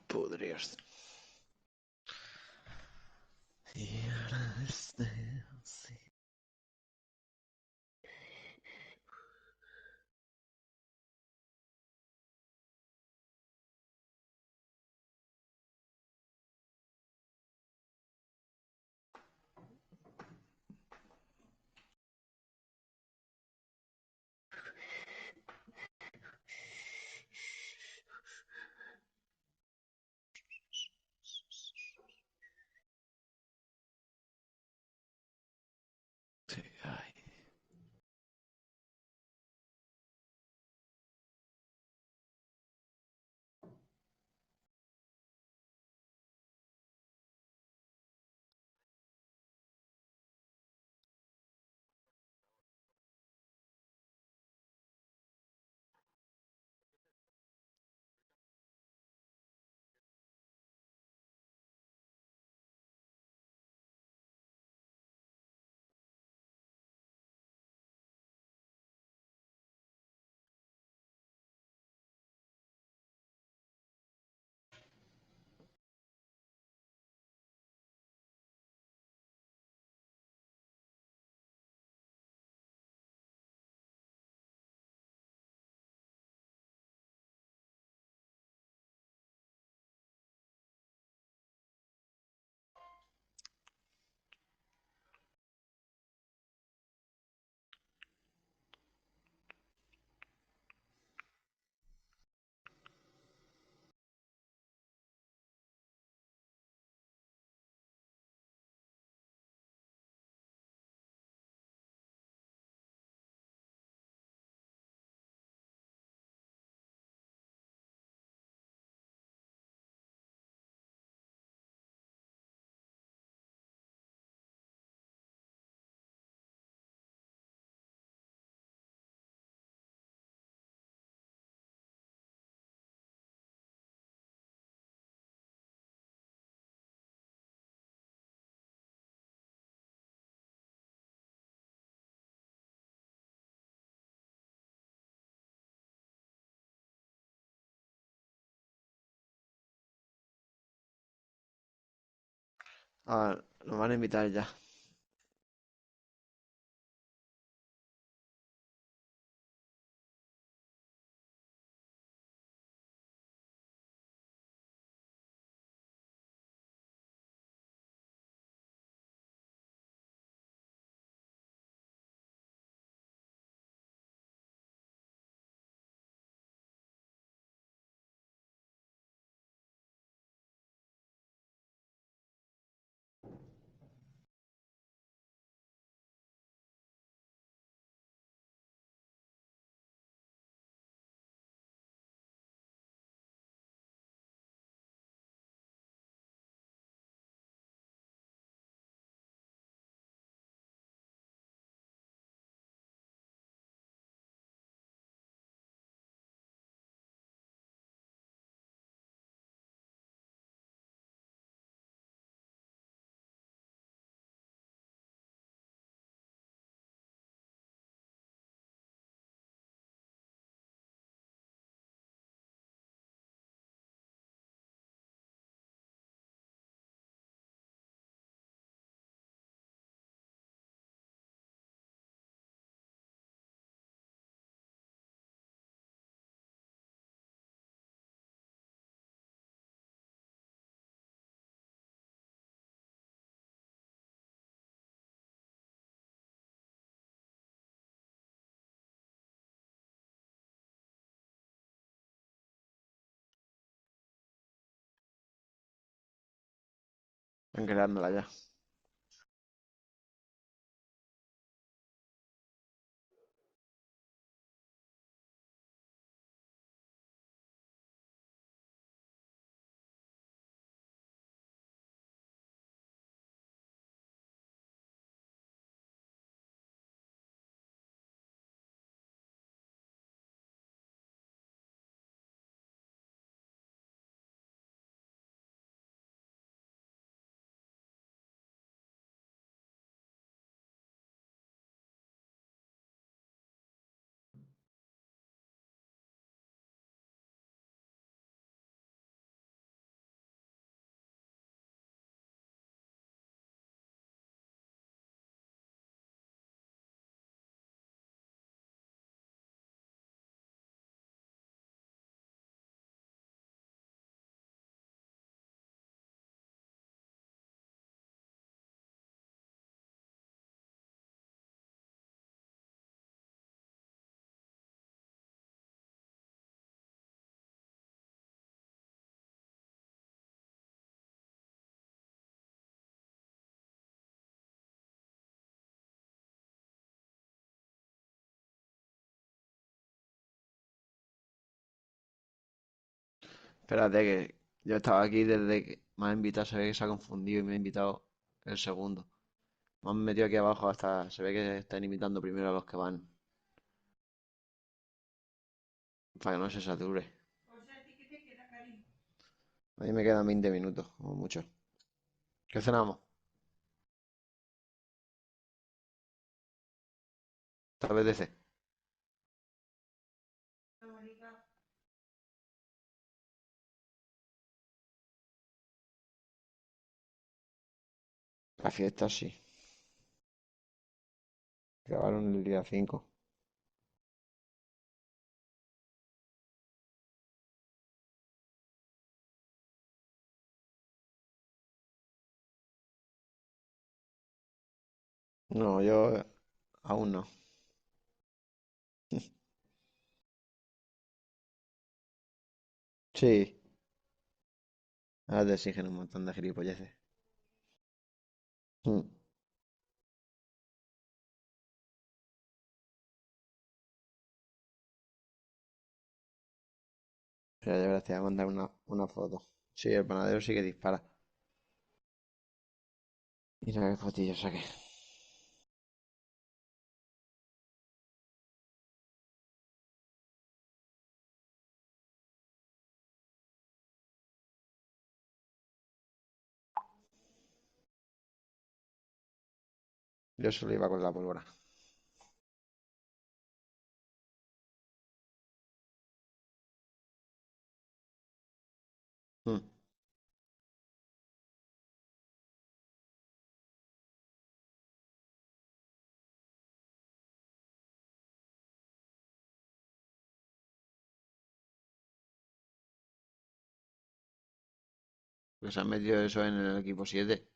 Podrías. Y ahora sí. Ah, nos van a invitar ya. Están creándola ya. Espérate que yo estaba aquí desde que me ha invitado, se ve que se ha confundido y me ha invitado el segundo. Me han metido aquí abajo hasta, se ve que están invitando primero a los que van, para que no se sature. O sea, ¿a ti qué te queda, cariño? A mí me quedan 20 minutos, como mucho. ¿Qué cenamos? ¿Te apetece? Mónica. La fiesta sí. Grabaron el día 5. No, yo aún no. Sí, ahora te exigen un montón de gilipolleces. Mm. Pero ya verás, te voy a mandar una foto. Sí, el panadero sí que dispara. Mira qué fotillo saqué. Yo solo iba con la pólvora. Mm. Pues han metido eso en el equipo 7.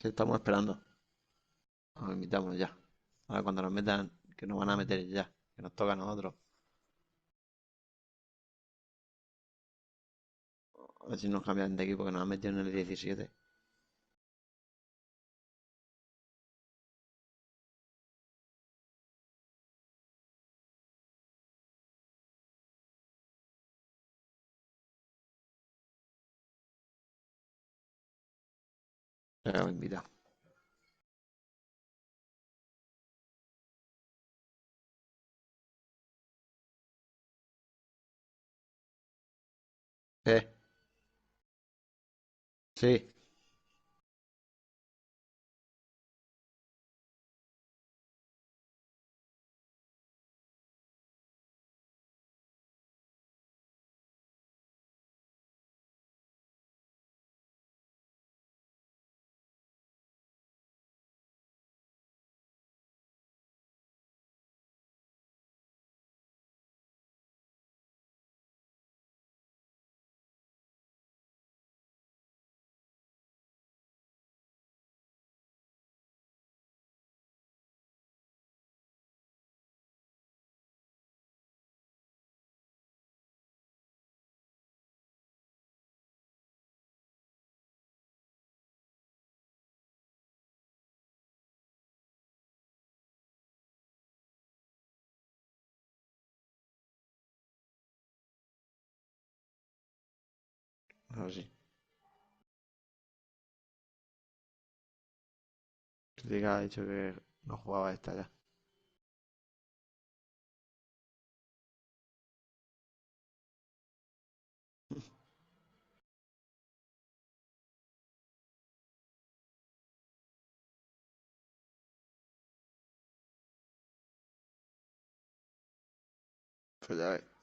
Sí, estamos esperando. Nos invitamos ya. Ahora cuando nos metan, que nos van a meter ya. Que nos toca a nosotros. A ver si nos cambian de equipo, que nos han metido en el 17. Ya nos invitan. Sí. Así. Critica ha dicho que no jugaba esta ya. Pues ya ves.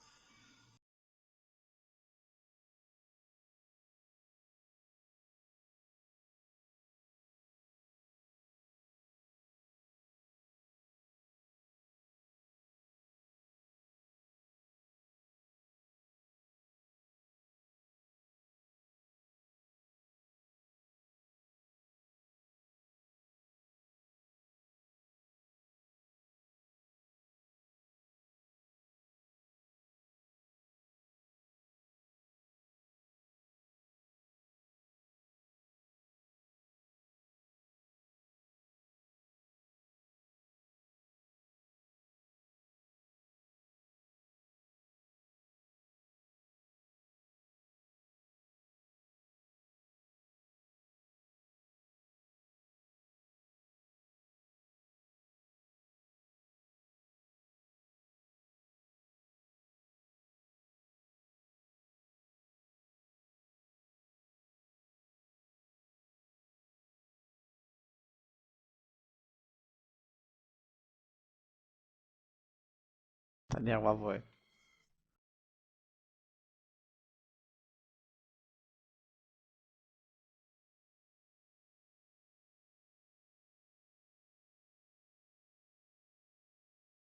Estaría guapo, eh.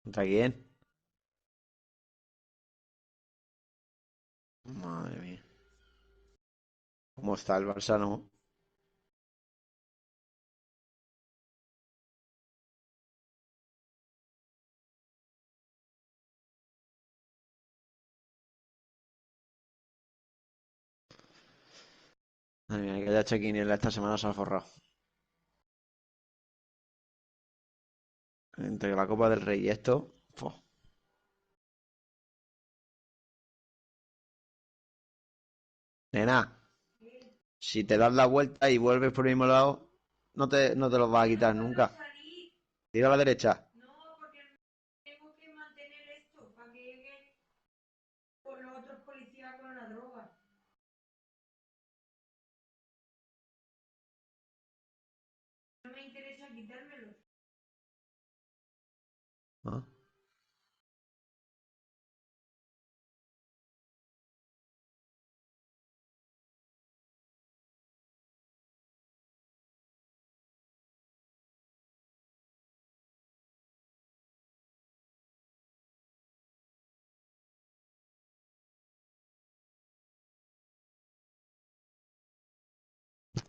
¿Contra quién? Madre mía. ¿Cómo está el Barça, no? Ay, mira, que ya Chequinel esta semana se ha forrado. Entre la Copa del Rey y esto. Fua. Nena, si te das la vuelta y vuelves por el mismo lado, no te los vas a quitar No puedo nunca. salir. Tira a la derecha. No, porque tengo que mantener esto para que lleguen con los otros policías con la droga. No me interesa quitármelo. Ah,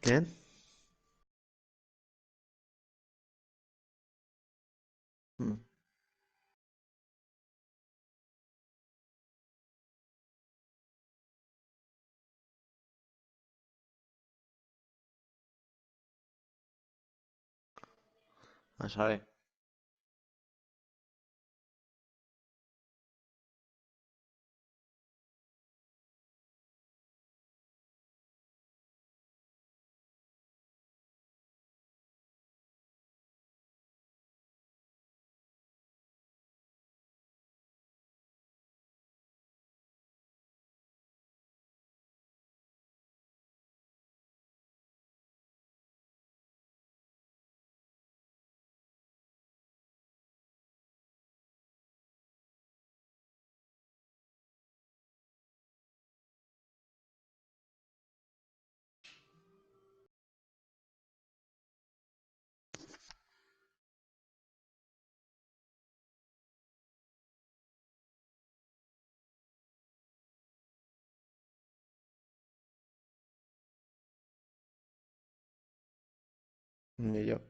¿qué? Mm, a saber. Ni yo.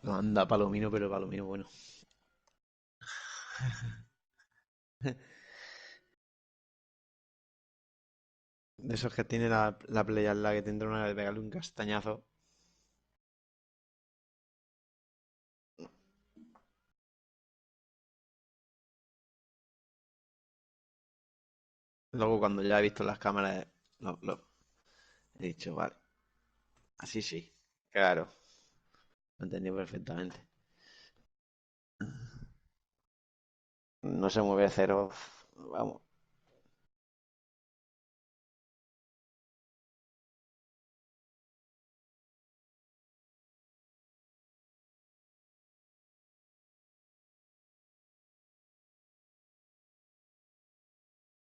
No anda palomino, pero palomino bueno. De esos que tiene la playa al lado que tendrá una de pegarle un castañazo. Luego cuando ya he visto las cámaras, he dicho, vale, así sí. Claro, lo entendí perfectamente. No se mueve cero. Vamos.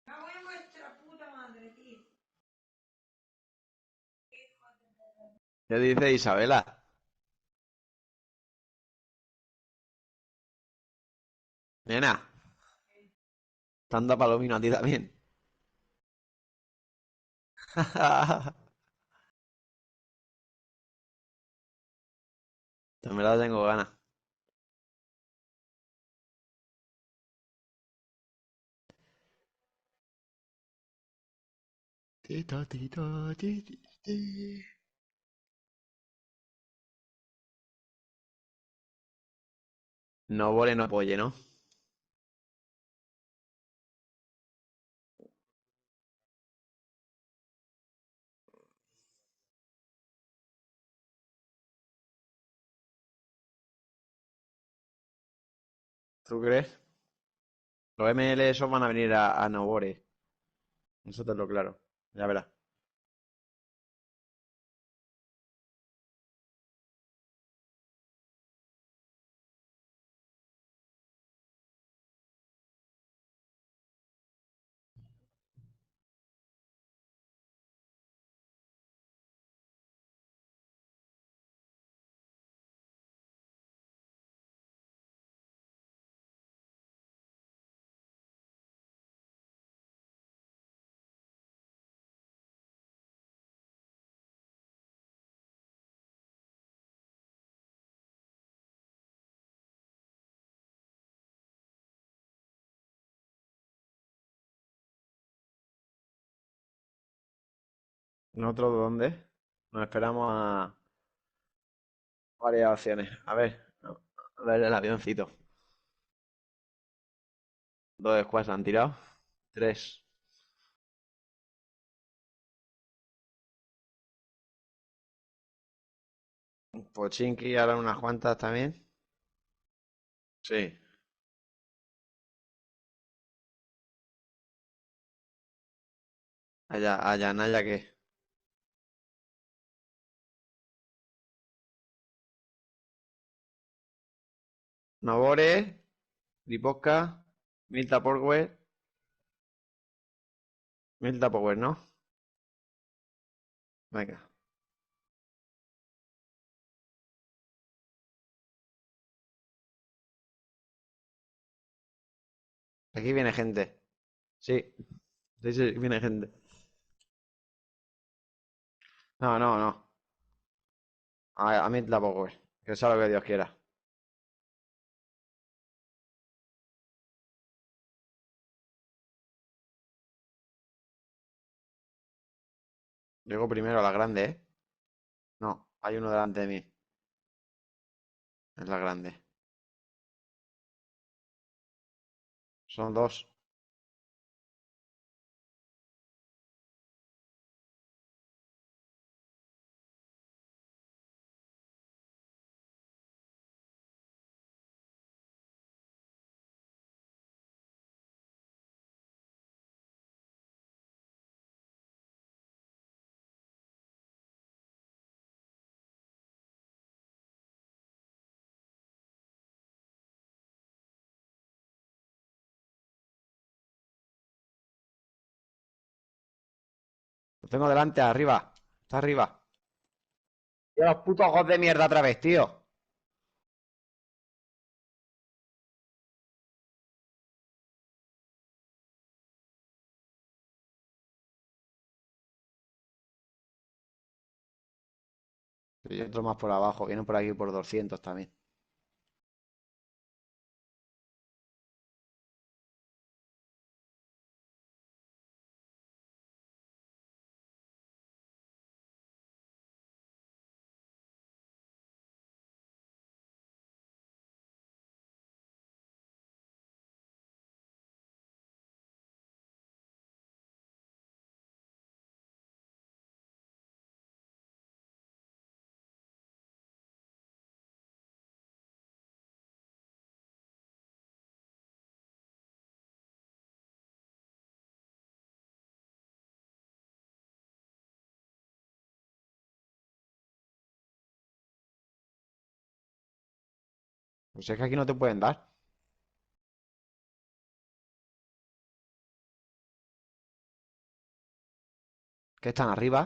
Cago en vuestra puta madre, tío. ¿Qué dice Isabela? Nena, te anda palomino a ti también. También la tengo ganas. Tito, tito, ti, ti, ti. No vole, no apoye, ¿no? ¿Tú crees? Los ML esos van a venir a Novore. Eso te lo claro. Ya verás. ¿Nosotros dónde? Nos esperamos a varias opciones. A ver el avioncito. Dos squads han tirado. Tres. Pochinki ahora unas cuantas también. Sí. Allá, Naya, ¿qué? Nobore, Lipovka, Milta Power. Milta Power, ¿no? Venga. Aquí viene gente. Sí. Sí, sí, viene gente. No, no, no. A Milta Power. Que sea lo que Dios quiera. Llego primero a la grande, ¿eh? No, hay uno delante de mí. Es la grande. Son dos. Lo tengo delante, arriba. Está arriba. Tío, los putos ojos de mierda otra vez, tío. Y otro más por abajo. Vienen por aquí por 200 también. Pues es que aquí no te pueden dar. ¿Qué están arriba?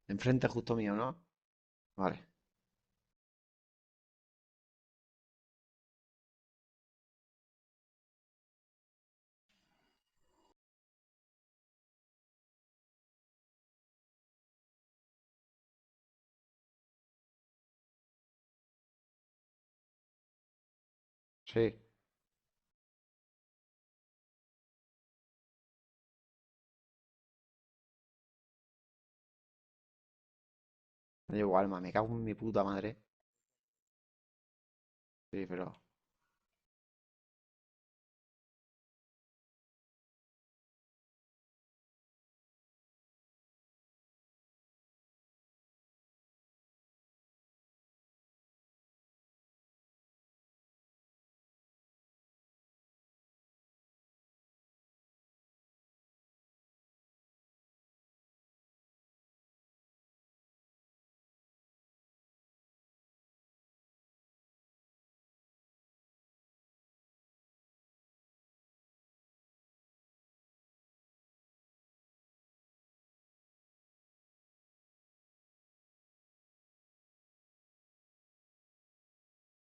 Enfrente justo mío, ¿no? Vale. Sí. Me da igual, me cago en mi puta madre. Sí, pero...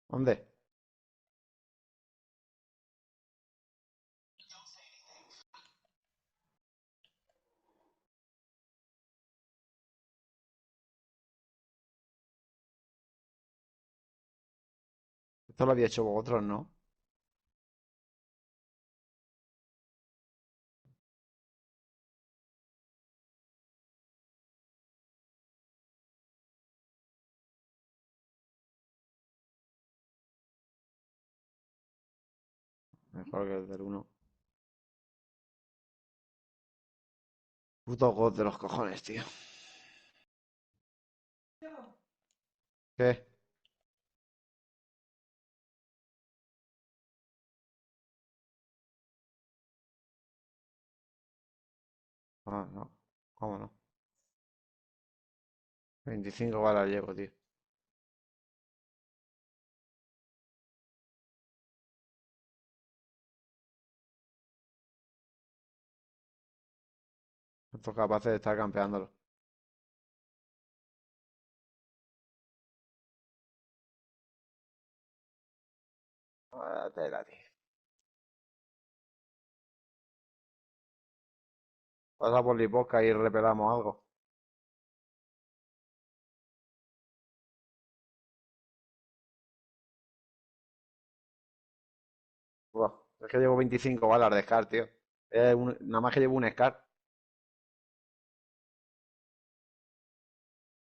¿Dónde? Esto lo había hecho vosotros, ¿no? Mejor que el del 1. Puto god de los cojones, tío. ¿Qué? Ah, no. ¿Cómo no? 25 balas llevo, tío. Estos capaces de estar campeándolo. Vaya tela, tío. Pasa por Liposca y repelamos algo. Buah, es que llevo 25 balas de Scar, tío. Nada más que llevo un Scar.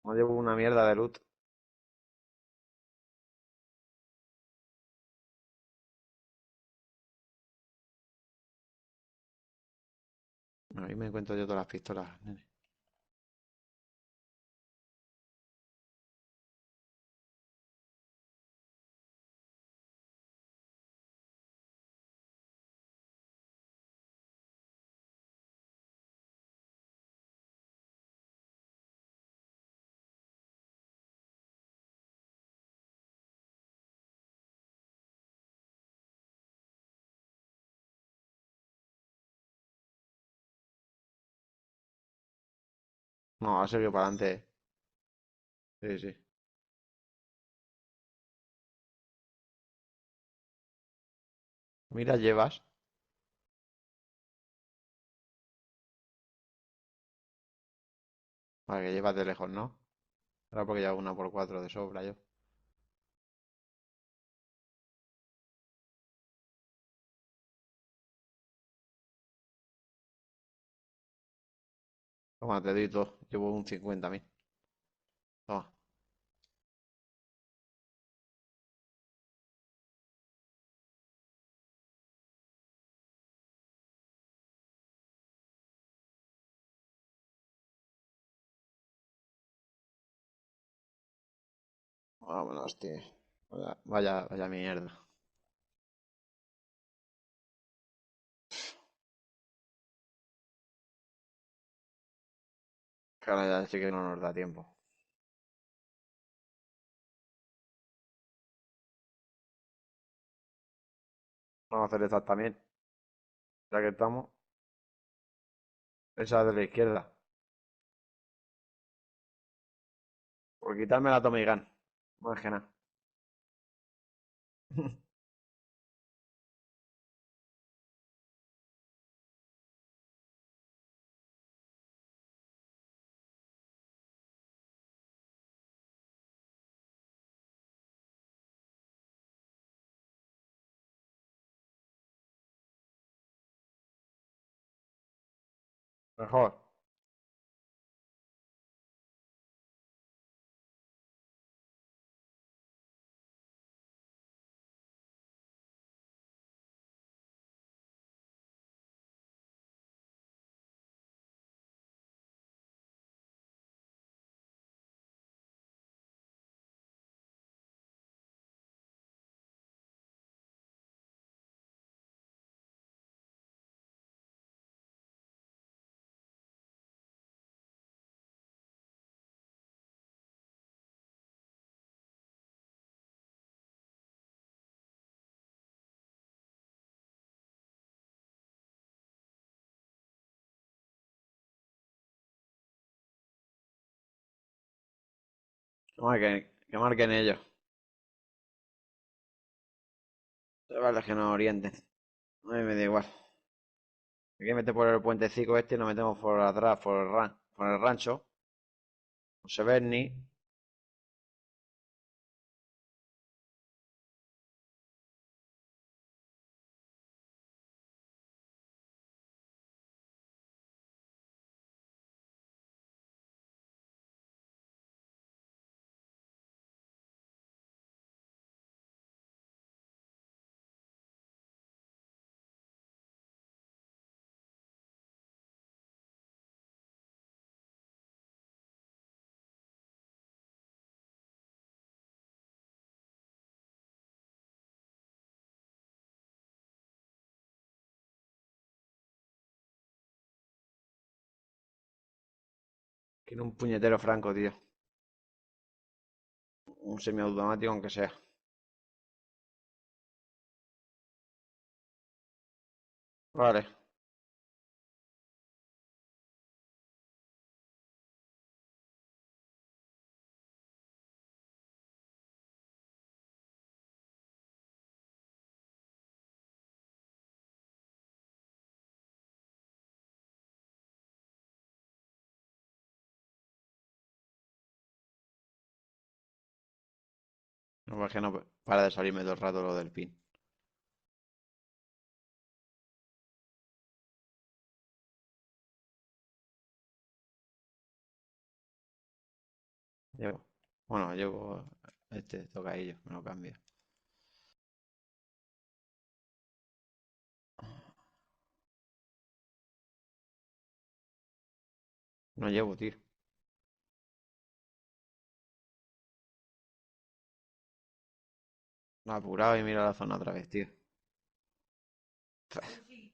No llevo una mierda de loot. Ahí me encuentro yo todas las pistolas, nene. No, ha seguido para adelante. Sí, sí. Mira, llevas. Para que llevas de lejos, ¿no? Ahora porque llevo una por 4 de sobra yo. Toma, te doy todo. Llevo un 50.000. Toma. Vámonos, tío. Vaya mierda. Que ahora ya sí que no nos da tiempo. Vamos a hacer estas también. Ya que estamos. Esa de la izquierda. Por quitarme la Tommy Gun. No es que nada. Mejor. Que marquen ellos. Vale, que nos orienten. A mí me da igual. Hay que meter por el puentecico este y nos metemos por atrás, por el rancho. Por Severny. Quiero un puñetero franco, tío. Un semiautomático, aunque sea. Vale. No, es que no para de salirme todo el rato lo del pin. Llevo. Bueno, llevo este tocaillo, me lo cambio. No llevo, tío. No, apurado y mira la zona otra vez, tío. Sí.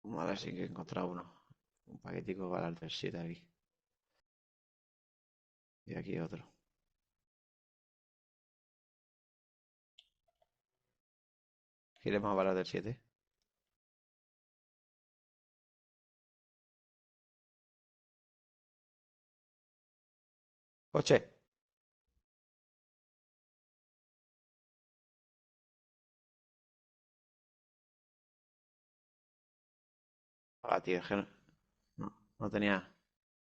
Vale, sí que he encontrado uno. Un paquetico para el 7 aquí. Y aquí otro. ¿Quieres más barato del 7? ¡Coche! Ah, tío, es que no tenía.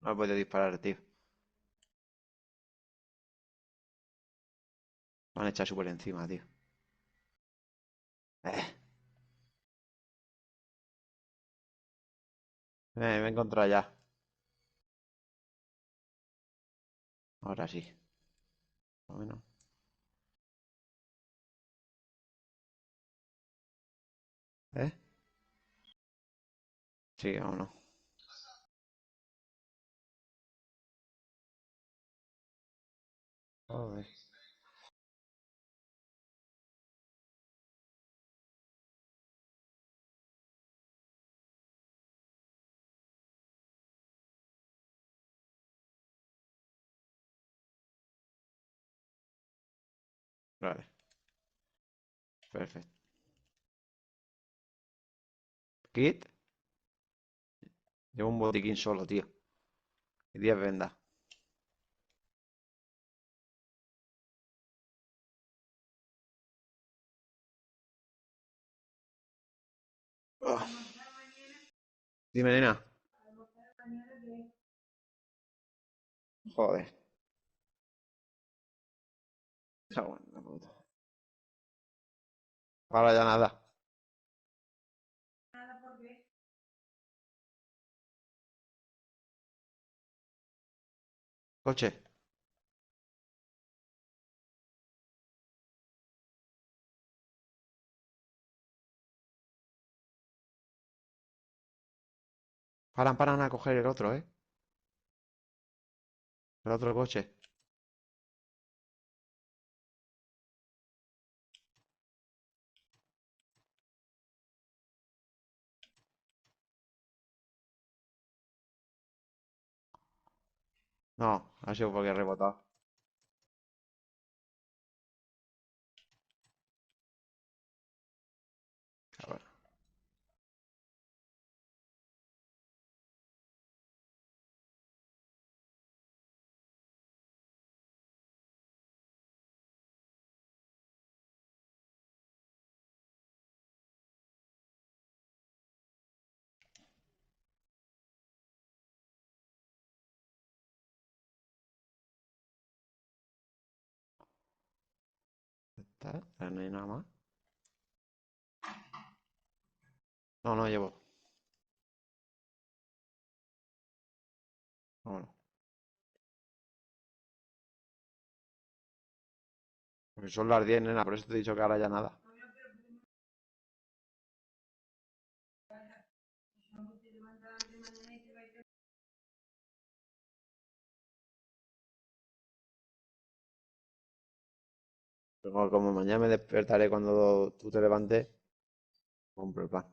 No he podido disparar, tío. Me han echado súper encima, tío. Eh, me he encontrado ya. Ahora sí. Bueno. ¿Eh? Sí, vámonos. Joder. Vale, perfecto. ¿Kit? Llevo un botiquín solo, tío. Y 10 vendas. Ah, dime, nena. Joder. Cago en la puta. Ahora ya nada. Nada porque Coche. Paran a coger el otro, ¿eh? El otro coche. No, ha sido porque he rebotado. Cabrón. ¿Está? No hay nada más. No, no llevo. Vámonos. Porque son las 10, nena, por eso te he dicho que ahora ya nada. no te levantas de mañana y te vas a Como mañana me despertaré cuando tú te levantes, compro el pan.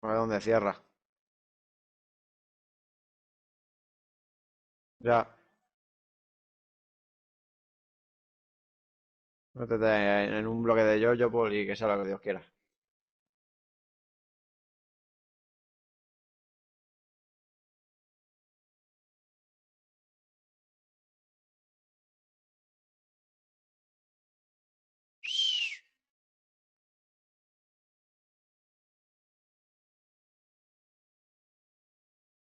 A ver dónde cierra. Ya. Métete en un bloque de yo Paul, y que sea lo que Dios quiera.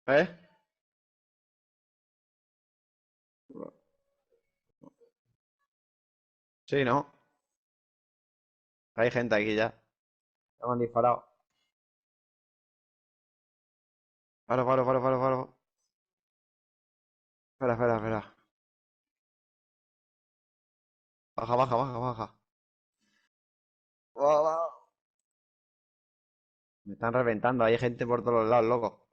¿Eh? Sí, ¿no? Hay gente aquí ya. Ya me han disparado. Faro, faro, faro, faro, faro. Espera, espera, espera. Baja, baja, baja, baja. Va, va. Me están reventando. Hay gente por todos los lados, loco.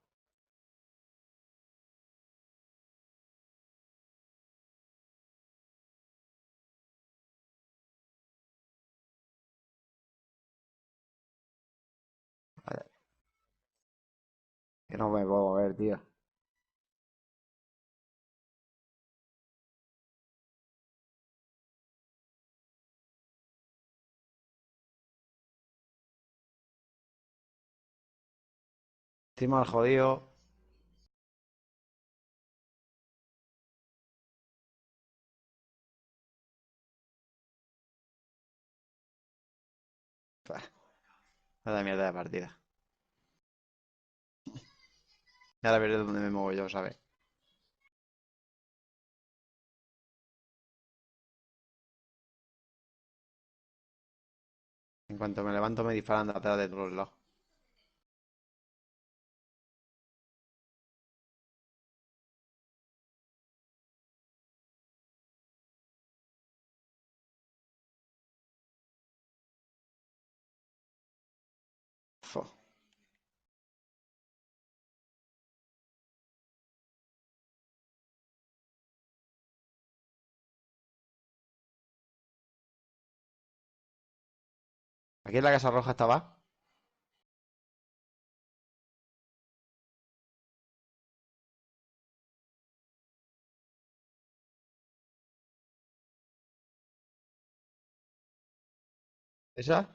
Vale, que no me puedo ver, tío. Estoy mal jodido. Nada mierda de partida. Ya la veré dónde me muevo yo, ¿sabes? En cuanto me levanto me disparan de atrás de todos lados. Fo. ¿Aquí en la Casa Roja estaba? ¿Esa?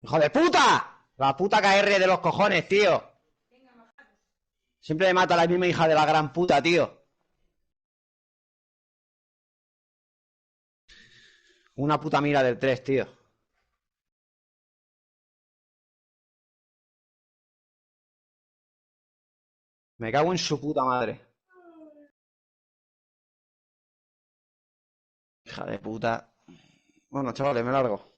¡Hijo de puta! La puta KR de los cojones, tío. Siempre me mata la misma hija de la gran puta, tío. Una puta mira del 3, tío. Me cago en su puta madre. Hija de puta. Bueno, chavales, me largo.